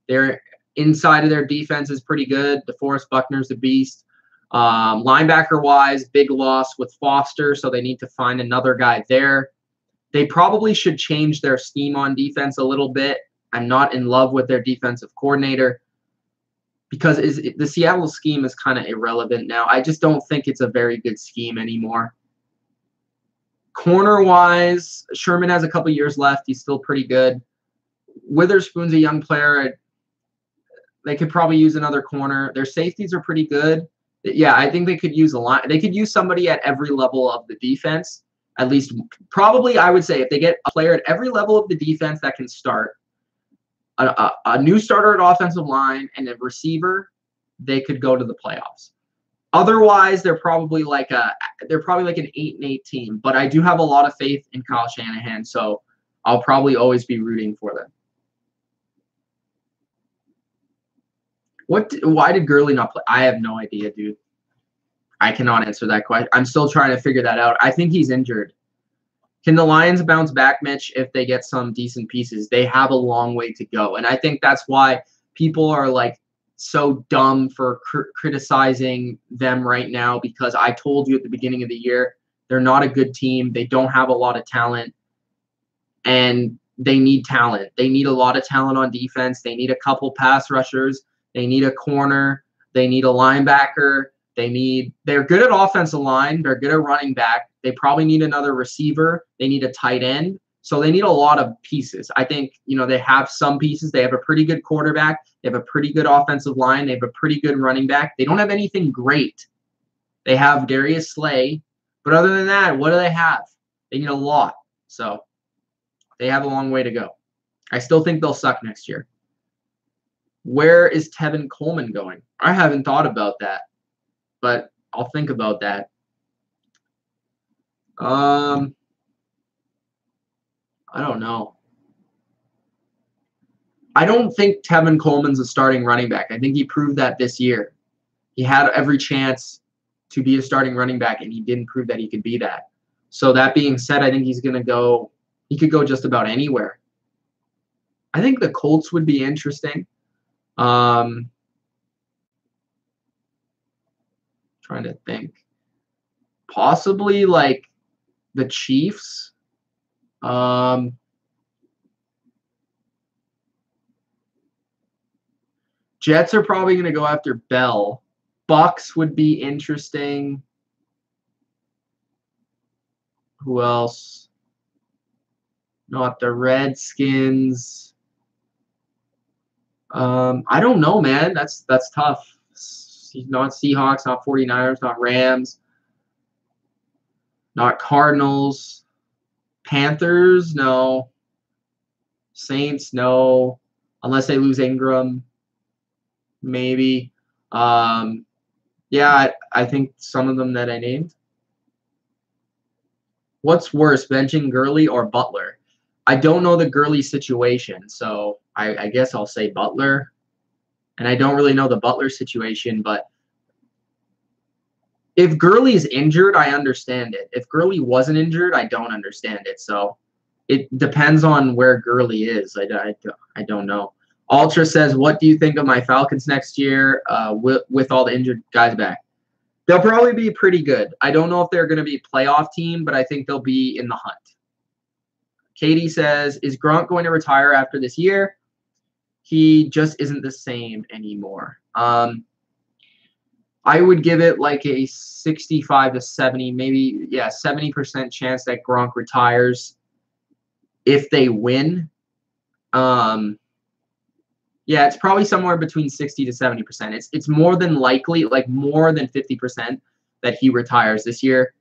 Their inside of their defense is pretty good. DeForest Buckner's a beast. Linebacker-wise, big loss with Foster, so they need to find another guy there. They probably should change their scheme on defense a little bit. I'm not in love with their defensive coordinator because the Seattle scheme is kind of irrelevant now. I just don't think it's a very good scheme anymore. Corner-wise, Sherman has a couple years left. He's still pretty good. Witherspoon's a young player. They could probably use another corner. Their safeties are pretty good. Yeah, I think they could use a line. They could use somebody at every level of the defense. At least, probably, I would say if they get a player at every level of the defense that can start, a new starter at offensive line and a receiver, they could go to the playoffs. Otherwise, they're probably like an 8-8 team. But I do have a lot of faith in Kyle Shanahan, so I'll probably always be rooting for them. Why did Gurley not play? I have no idea, dude. I cannot answer that question. I'm still trying to figure that out. I think he's injured. Can the Lions bounce back, Mitch, if they get some decent pieces? They have a long way to go. And I think that's why people are like so dumb for criticizing them right now, because I told you at the beginning of the year, they're not a good team. They don't have a lot of talent, and they need talent. They need a lot of talent on defense. They need a couple pass rushers. They need a corner. They need a linebacker. They're good at offensive line. They're good at running back. They probably need another receiver. They need a tight end. So they need a lot of pieces. I think, they have some pieces. They have a pretty good quarterback. They have a pretty good offensive line. They have a pretty good running back. They don't have anything great. They have Darius Slay. But other than that, what do they have? They need a lot. So they have a long way to go. I still think they'll suck next year. Where is Tevin Coleman going? I haven't thought about that, but I'll think about that. I don't know. I don't think Tevin Coleman's a starting running back. I think he proved that this year. He had every chance to be a starting running back, and he didn't prove that he could be that. So that being said, I think he could go just about anywhere. I think the Colts would be interesting. Trying to think. Possibly like the Chiefs. Jets are probably going to go after Bell. Bucks would be interesting. Who else? Not the Redskins. I don't know, man. That's tough. Not Seahawks, not 49ers, not Rams, not Cardinals. Panthers, no. Saints, no. Unless they lose Ingram, maybe. Yeah, I think some of them that I named. What's worse, benching Gurley or Butler? I don't know the Gurley situation, so I guess I'll say Butler. And I don't really know the Butler situation, but if Gurley is injured, I understand it. If Gurley wasn't injured, I don't understand it. So it depends on where Gurley is. I don't know. Ultra says, what do you think of my Falcons next year with all the injured guys back? They'll probably be pretty good. I don't know if they're going to be a playoff team, but I think they'll be in the hunt. Katie says, is Gronk going to retire after this year? He just isn't the same anymore. I would give it like a 65 to 70, maybe, 70% chance that Gronk retires if they win. Yeah, it's probably somewhere between 60 to 70%. It's more than likely, like more than 50%, that he retires this year.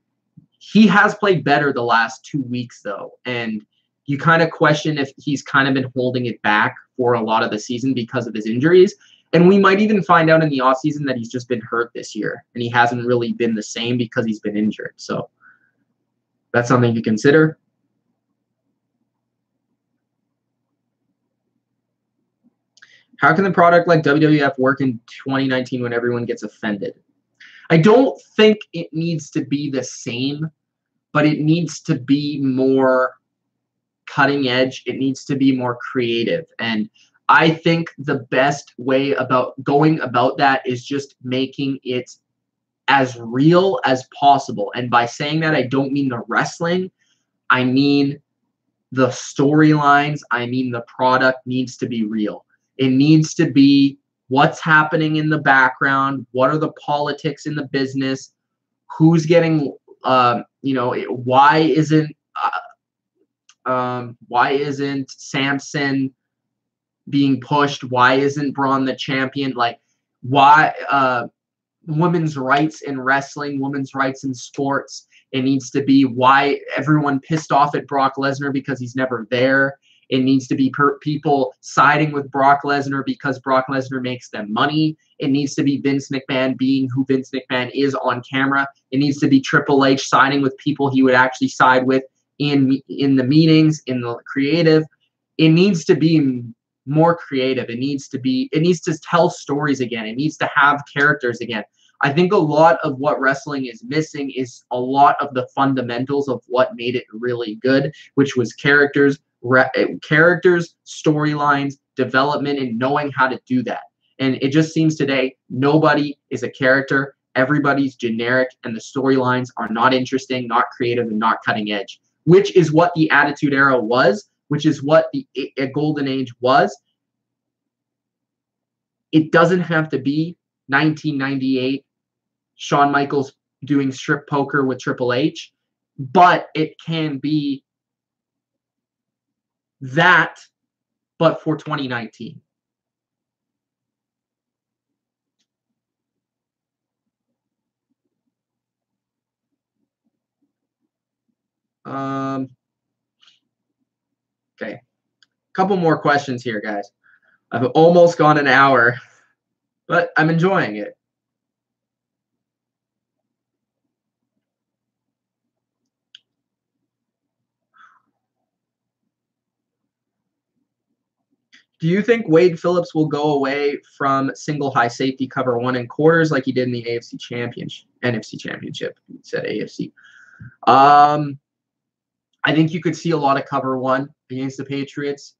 He has played better the last 2 weeks, though, and you kind of question if he's kind of been holding it back for a lot of the season because of his injuries. And we might even find out in the offseason that he's just been hurt this year, and he hasn't really been the same because he's been injured. So that's something to consider. How can the product like WWF work in 2019 when everyone gets offended? I don't think it needs to be the same, but it needs to be more cutting edge. It needs to be more creative. And I think the best way about going about that is just making it as real as possible. And by saying that, I don't mean the wrestling. I mean the storylines. I mean the product needs to be real. It needs to be what's happening in the background. What are the politics in the business? Who's getting, why isn't Samson being pushed? Why isn't Braun the champion? Like, why women's rights in wrestling, women's rights in sports? It needs to be why everyone pissed off at Brock Lesnar because he's never there. It needs to be people siding with Brock Lesnar because Brock Lesnar makes them money. It needs to be Vince McMahon being who Vince McMahon is on camera. It needs to be Triple H siding with people he would actually side with in the meetings, in the creative. It needs to be more creative. It needs to tell stories again. It needs to have characters again. I think a lot of what wrestling is missing is a lot of the fundamentals of what made it really good, which was characters, storylines, development, and knowing how to do that. And it just seems today nobody is a character. Everybody's generic, and the storylines are not interesting, not creative, and not cutting edge, which is what the Attitude Era was, which is what the Golden Age was. It doesn't have to be 1998 Shawn Michaels doing strip poker with Triple H, but it can be that, but for 2019. Okay. Couple more questions here, guys. I've almost gone an hour, but I'm enjoying it. Do you think Wade Phillips will go away from single high safety cover one in quarters like he did in the NFC Championship? He said AFC. I think you could see a lot of cover one against the Patriots.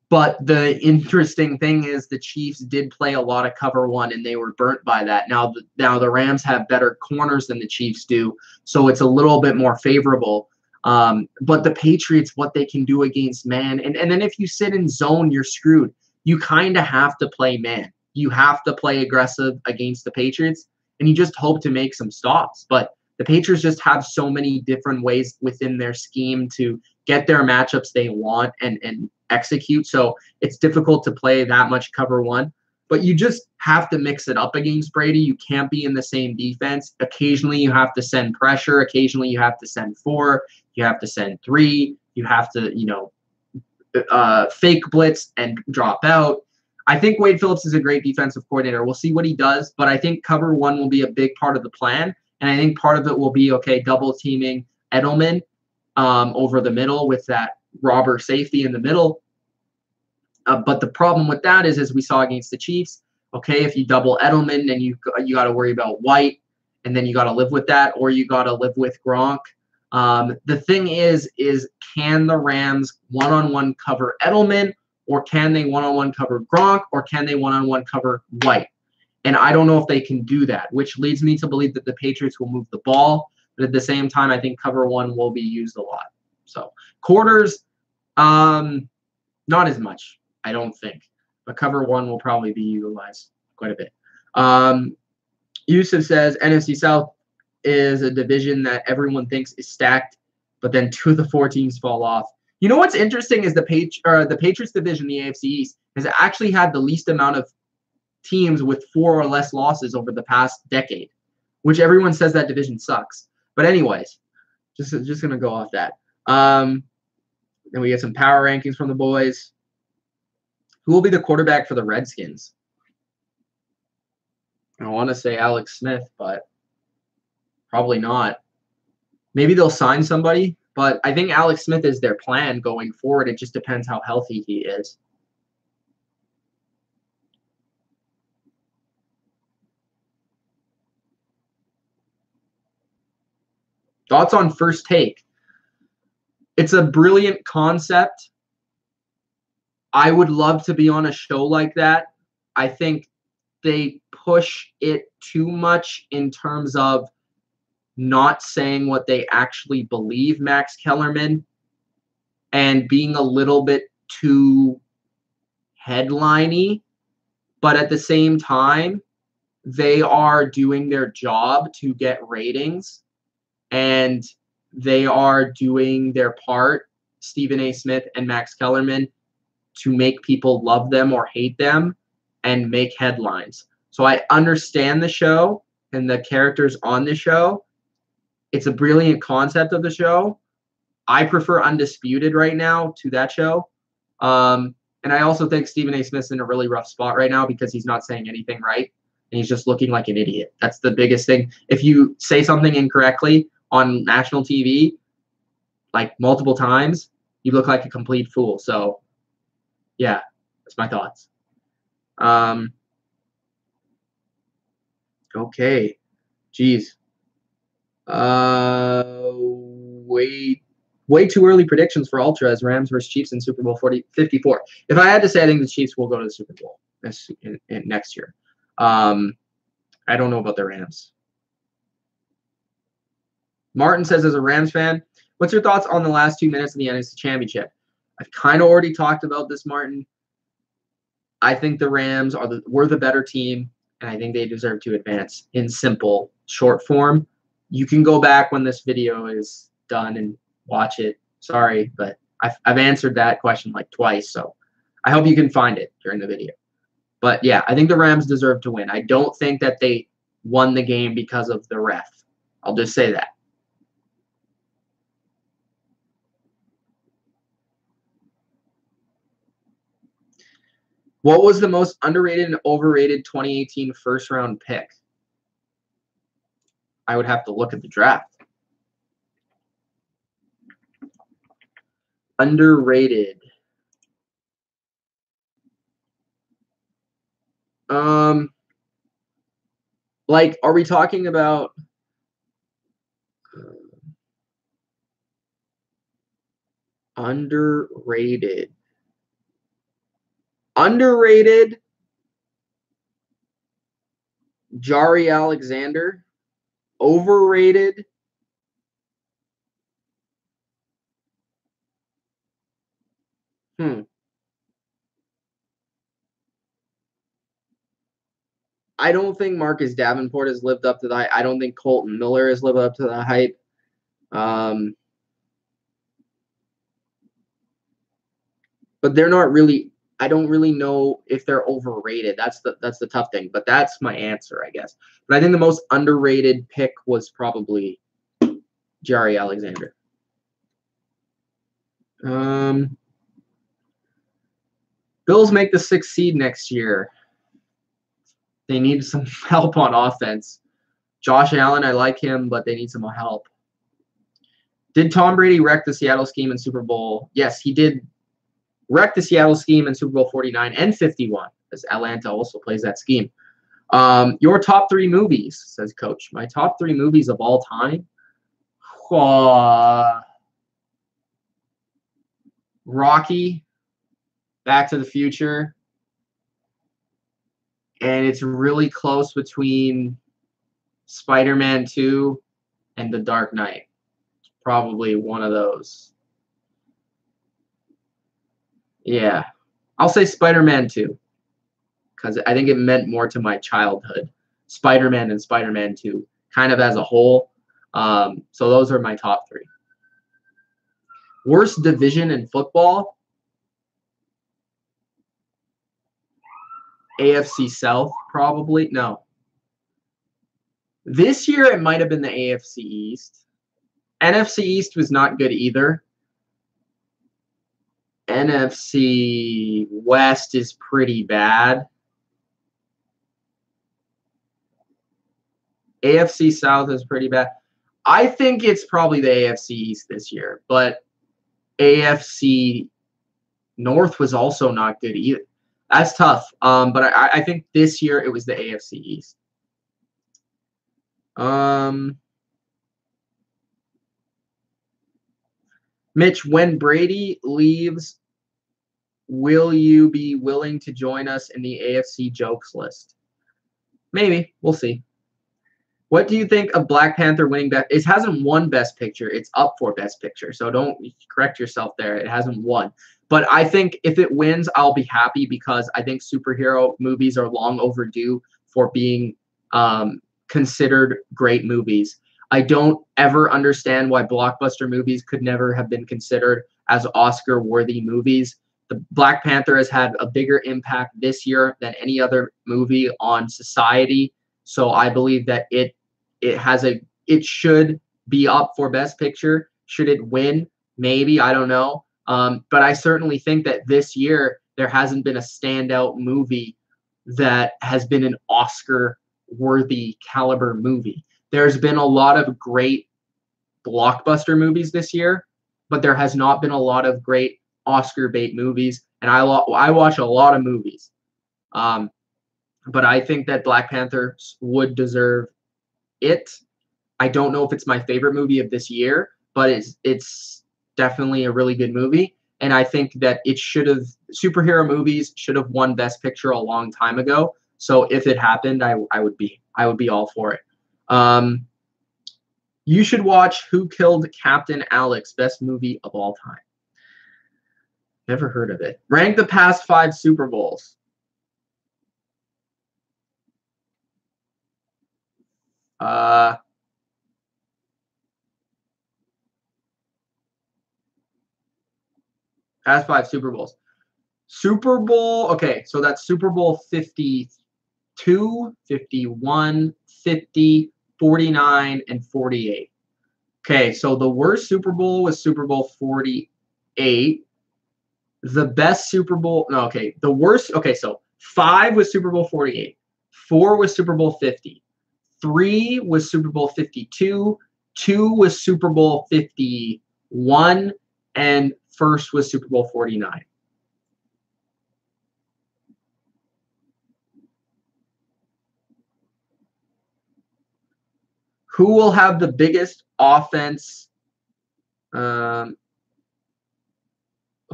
But the interesting thing is the Chiefs did play a lot of cover one, and they were burnt by that. Now the Rams have better corners than the Chiefs do, so it's a little bit more favorable. But the Patriots, what they can do against man, and then if you sit in zone, you're screwed. You kind of have to play man. You have to play aggressive against the Patriots, and you just hope to make some stops. But the Patriots just have so many different ways within their scheme to get their matchups they want and execute. So it's difficult to play that much cover one. But you just have to mix it up against Brady. You can't be in the same defense. Occasionally you have to send pressure. Occasionally you have to send 4. You have to send 3. You have to, fake blitz and drop out. I think Wade Phillips is a great defensive coordinator. We'll see what he does, but I think cover one will be a big part of the plan. And I think part of it will be, double teaming Edelman over the middle with that robber safety in the middle. But the problem with that is, as we saw against the Chiefs, if you double Edelman, then you got to worry about White, and then you got to live with that, or you got to live with Gronk. The thing is can the Rams one-on-one cover Edelman, or can they one-on-one cover Gronk, or can they one-on-one cover White? And I don't know if they can do that, which leads me to believe that the Patriots will move the ball. But at the same time, I think cover one will be used a lot. So quarters, not as much, I don't think. But cover one will probably be utilized quite a bit. Yusuf says NFC South is a division that everyone thinks is stacked, but then 2 of the 4 teams fall off. You know what's interesting is the Patriots division, the AFC East, has actually had the least amount of teams with 4 or less losses over the past decade, which everyone says that division sucks. But anyways, just gonna go off that. Then we get some power rankings from the boys. Who will be the quarterback for the Redskins? I want to say Alex Smith, but probably not. Maybe they'll sign somebody, but I think Alex Smith is their plan going forward. It just depends how healthy he is. Thoughts on First Take? It's a brilliant concept. I would love to be on a show like that. I think they push it too much in terms of not saying what they actually believe, Max Kellerman, and being a little bit too headliney. But at the same time, they are doing their job to get ratings, and they are doing their part, Stephen A. Smith and Max Kellerman, to make people love them or hate them and make headlines. So I understand the show and the characters on the show. It's a brilliant concept of the show. I prefer Undisputed right now to that show. And I also think Stephen A. Smith's in a really rough spot right now because he's not saying anything right. And he's just looking like an idiot. That's the biggest thing. If you say something incorrectly on national TV, like multiple times, you look like a complete fool. So, yeah, that's my thoughts. Okay. Jeez. Way too early predictions for Ultra as Rams versus Chiefs in Super Bowl 54. If I had to say, I think the Chiefs will go to the Super Bowl next year. I don't know about the Rams. Martin says, as a Rams fan, what's your thoughts on the last 2 minutes of the NFC Championship? I've kind of already talked about this, Martin. I think the Rams were the better team, and I think they deserve to advance in simple, short form. You can go back when this video is done and watch it. Sorry, but I've answered that question like twice, so I hope you can find it during the video. But, yeah, I think the Rams deserve to win. I don't think that they won the game because of the ref. I'll just say that. What was the most underrated and overrated 2018 first-round pick? I would have to look at the draft. Underrated. Like, are we talking about underrated? Underrated, Jari Alexander. Overrated, I don't think Marcus Davenport has lived up to the hype. I don't think Colton Miller has lived up to the hype. But they're not really. I don't really know if they're overrated. That's the tough thing. But that's my answer, I guess. But I think the most underrated pick was probably Jari Alexander. Bills make the 6th seed next year. They need some help on offense. Josh Allen, I like him, but they need some help. Did Tom Brady wreck the Seattle scheme in Super Bowl? Yes, he did wreck the Seattle scheme in Super Bowl 49 and 51, as Atlanta also plays that scheme. Your top 3 movies, says Coach. My top 3 movies of all time? Rocky, Back to the Future, and it's really close between Spider-Man 2 and The Dark Knight. Probably one of those. Yeah. I'll say Spider-Man 2 because I think it meant more to my childhood. Spider-Man and Spider-Man 2 kind of as a whole. So those are my top 3. Worst division in football? AFC South, probably. No. This year, it might have been the AFC East. NFC East was not good either. NFC West is pretty bad. AFC South is pretty bad. I think it's probably the AFC East this year, but AFC North was also not good either. That's tough. But I think this year it was the AFC East. Mitch, when Brady leaves, will you be willing to join us in the AFC jokes list? Maybe. We'll see. What do you think of Black Panther winning best? It hasn't won Best Picture. It's up for Best Picture. So don't correct yourself there. It hasn't won. But I think if it wins, I'll be happy because I think superhero movies are long overdue for being considered great movies. I don't ever understand why blockbuster movies could never have been considered as Oscar-worthy movies. The Black Panther has had a bigger impact this year than any other movie on society. So I believe that it should be up for Best Picture. Should it win? Maybe. I don't know. But I certainly think that this year there hasn't been a standout movie that has been an Oscar-worthy caliber movie. There's been a lot of great blockbuster movies this year, but there has not been a lot of great Oscar bait movies. And I watch a lot of movies. But I think that Black Panther would deserve it. I don't know if it's my favorite movie of this year, but it's definitely a really good movie. And I think that superhero movies should have won Best Picture a long time ago. So if it happened, I would be all for it. You should watch Who Killed Captain Alex, best movie of all time. Never heard of it. Rank the past 5 Super Bowls. Past 5 Super Bowls. Super Bowl, okay, so that's Super Bowl 52, 51, 50, 49, and 48. Okay, so the worst Super Bowl was Super Bowl 48. The best Super Bowl, no, okay, the worst, okay, so 5 was Super Bowl 48. 4 was Super Bowl 50. 3 was Super Bowl 52. 2 was Super Bowl 51. And first was Super Bowl 49. Who will have the biggest offense? Who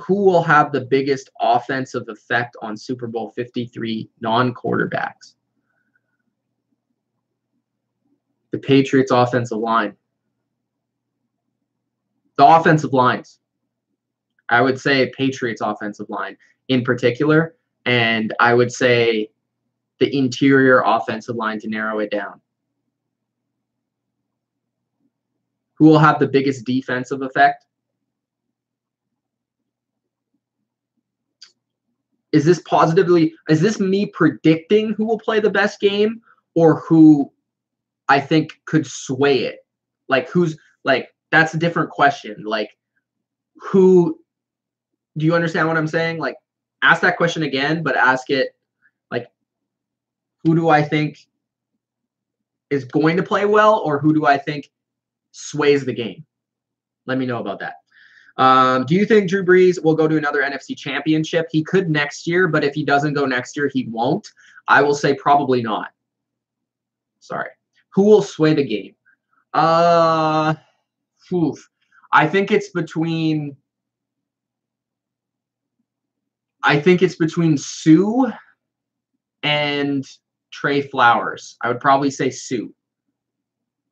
will have the biggest offensive effect on Super Bowl 53 non-quarterbacks? The Patriots offensive line. The offensive lines. I would say Patriots offensive line in particular, and I would say the interior offensive line to narrow it down. Who will have the biggest defensive effect? Is this me predicting who will play the best game or who I think could sway it? That's a different question. Who, do you understand what I'm saying? Ask that question again, but ask it who do I think is going to play well, or who do I think sways the game? Let me know about that. Do you think Drew Brees will go to another NFC championship? He could next year, but if he doesn't go next year, he won't. I will say probably not. Sorry. Who will sway the game? I think it's between Sue and Trey Flowers. I would probably say Sue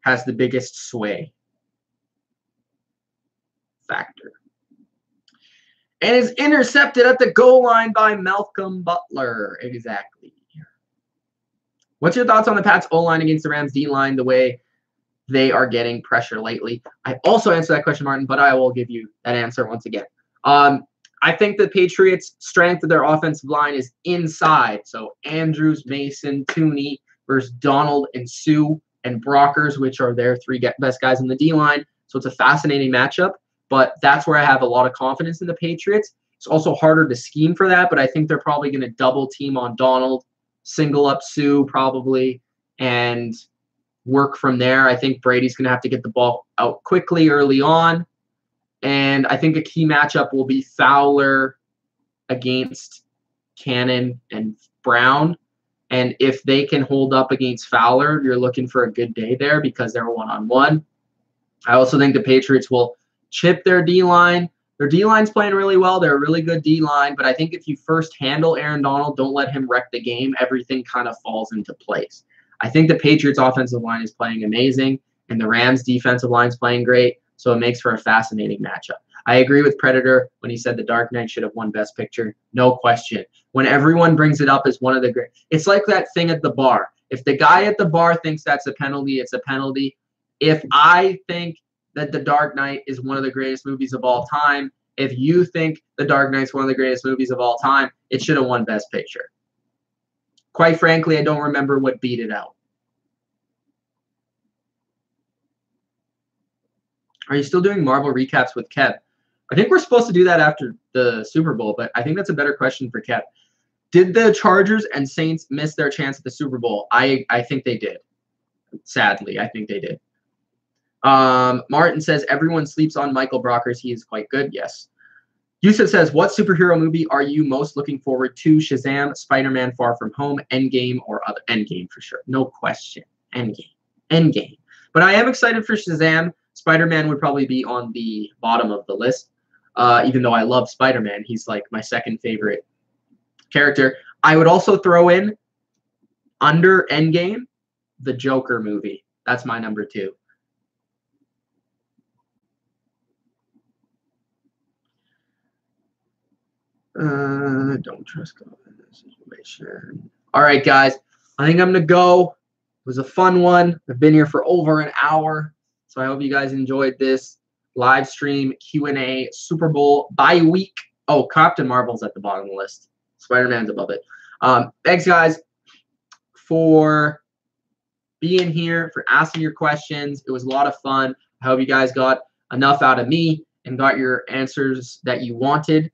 has the biggest sway factor. And is intercepted at the goal line by Malcolm Butler. Exactly. What's your thoughts on the Pats O-line against the Rams D-line, the way they are getting pressure lately. I also answered that question, Martin, but I will give you that answer once again. I think the Patriots' strength of their offensive line is inside. So Andrews, Mason, Tooney versus Donald and Sue and Brockers, which are their three best guys in the D-line. So it's a fascinating matchup, but that's where I have a lot of confidence in the Patriots. It's also harder to scheme for that, but I think they're probably going to double team on Donald, single up Sue probably, and work from there. I think Brady's going to have to get the ball out quickly early on. And I think a key matchup will be Fowler against Cannon and Brown. And if they can hold up against Fowler, you're looking for a good day there because they're one-on-one. I also think the Patriots will chip their D-line. Their D-line's playing really well. They're a really good D-line. But I think if you first handle Aaron Donald, don't let him wreck the game, everything kind of falls into place. I think the Patriots' offensive line is playing amazing, and the Rams' defensive line is playing great. So it makes for a fascinating matchup. I agree with Predator when he said the Dark Knight should have won Best Picture. No question. When everyone brings it up as one of the great, it's like that thing at the bar. If the guy at the bar thinks that's a penalty, it's a penalty. If I think that the Dark Knight is one of the greatest movies of all time, if you think the Dark Knight's one of the greatest movies of all time, it should have won Best Picture. Quite frankly, I don't remember what beat it out. Are you still doing Marvel recaps with Kev? I think we're supposed to do that after the Super Bowl, but I think that's a better question for Kev. Did the Chargers and Saints miss their chance at the Super Bowl? I think they did. Sadly, I think they did. Martin says, everyone sleeps on Michael Brockers. He is quite good. Yes. Yusuf says, what superhero movie are you most looking forward to? Shazam, Spider-Man Far From Home, Endgame, or other? Endgame for sure. No question. Endgame. But I am excited for Shazam. Spider-Man would probably be on the bottom of the list, even though I love Spider-Man. He's like my second favorite character. I would also throw in, under Endgame, the Joker movie. That's my number 2. Don't trust God in this situation. All right, guys. I think I'm going to go. It was a fun one. I've been here for over an hour. So I hope you guys enjoyed this live stream Q&A Super Bowl bye week. Oh, Captain Marvel's at the bottom of the list. Spider-Man's above it. Thanks, guys, for being here, for asking your questions. It was a lot of fun. I hope you guys got enough out of me and got your answers that you wanted.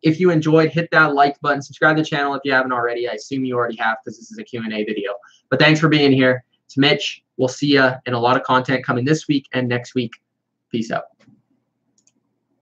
If you enjoyed, hit that like button. Subscribe to the channel if you haven't already. I assume you already have because this is a Q&A video. But thanks for being here. It's Mitch. We'll see you in a lot of content coming this week and next week. Peace out.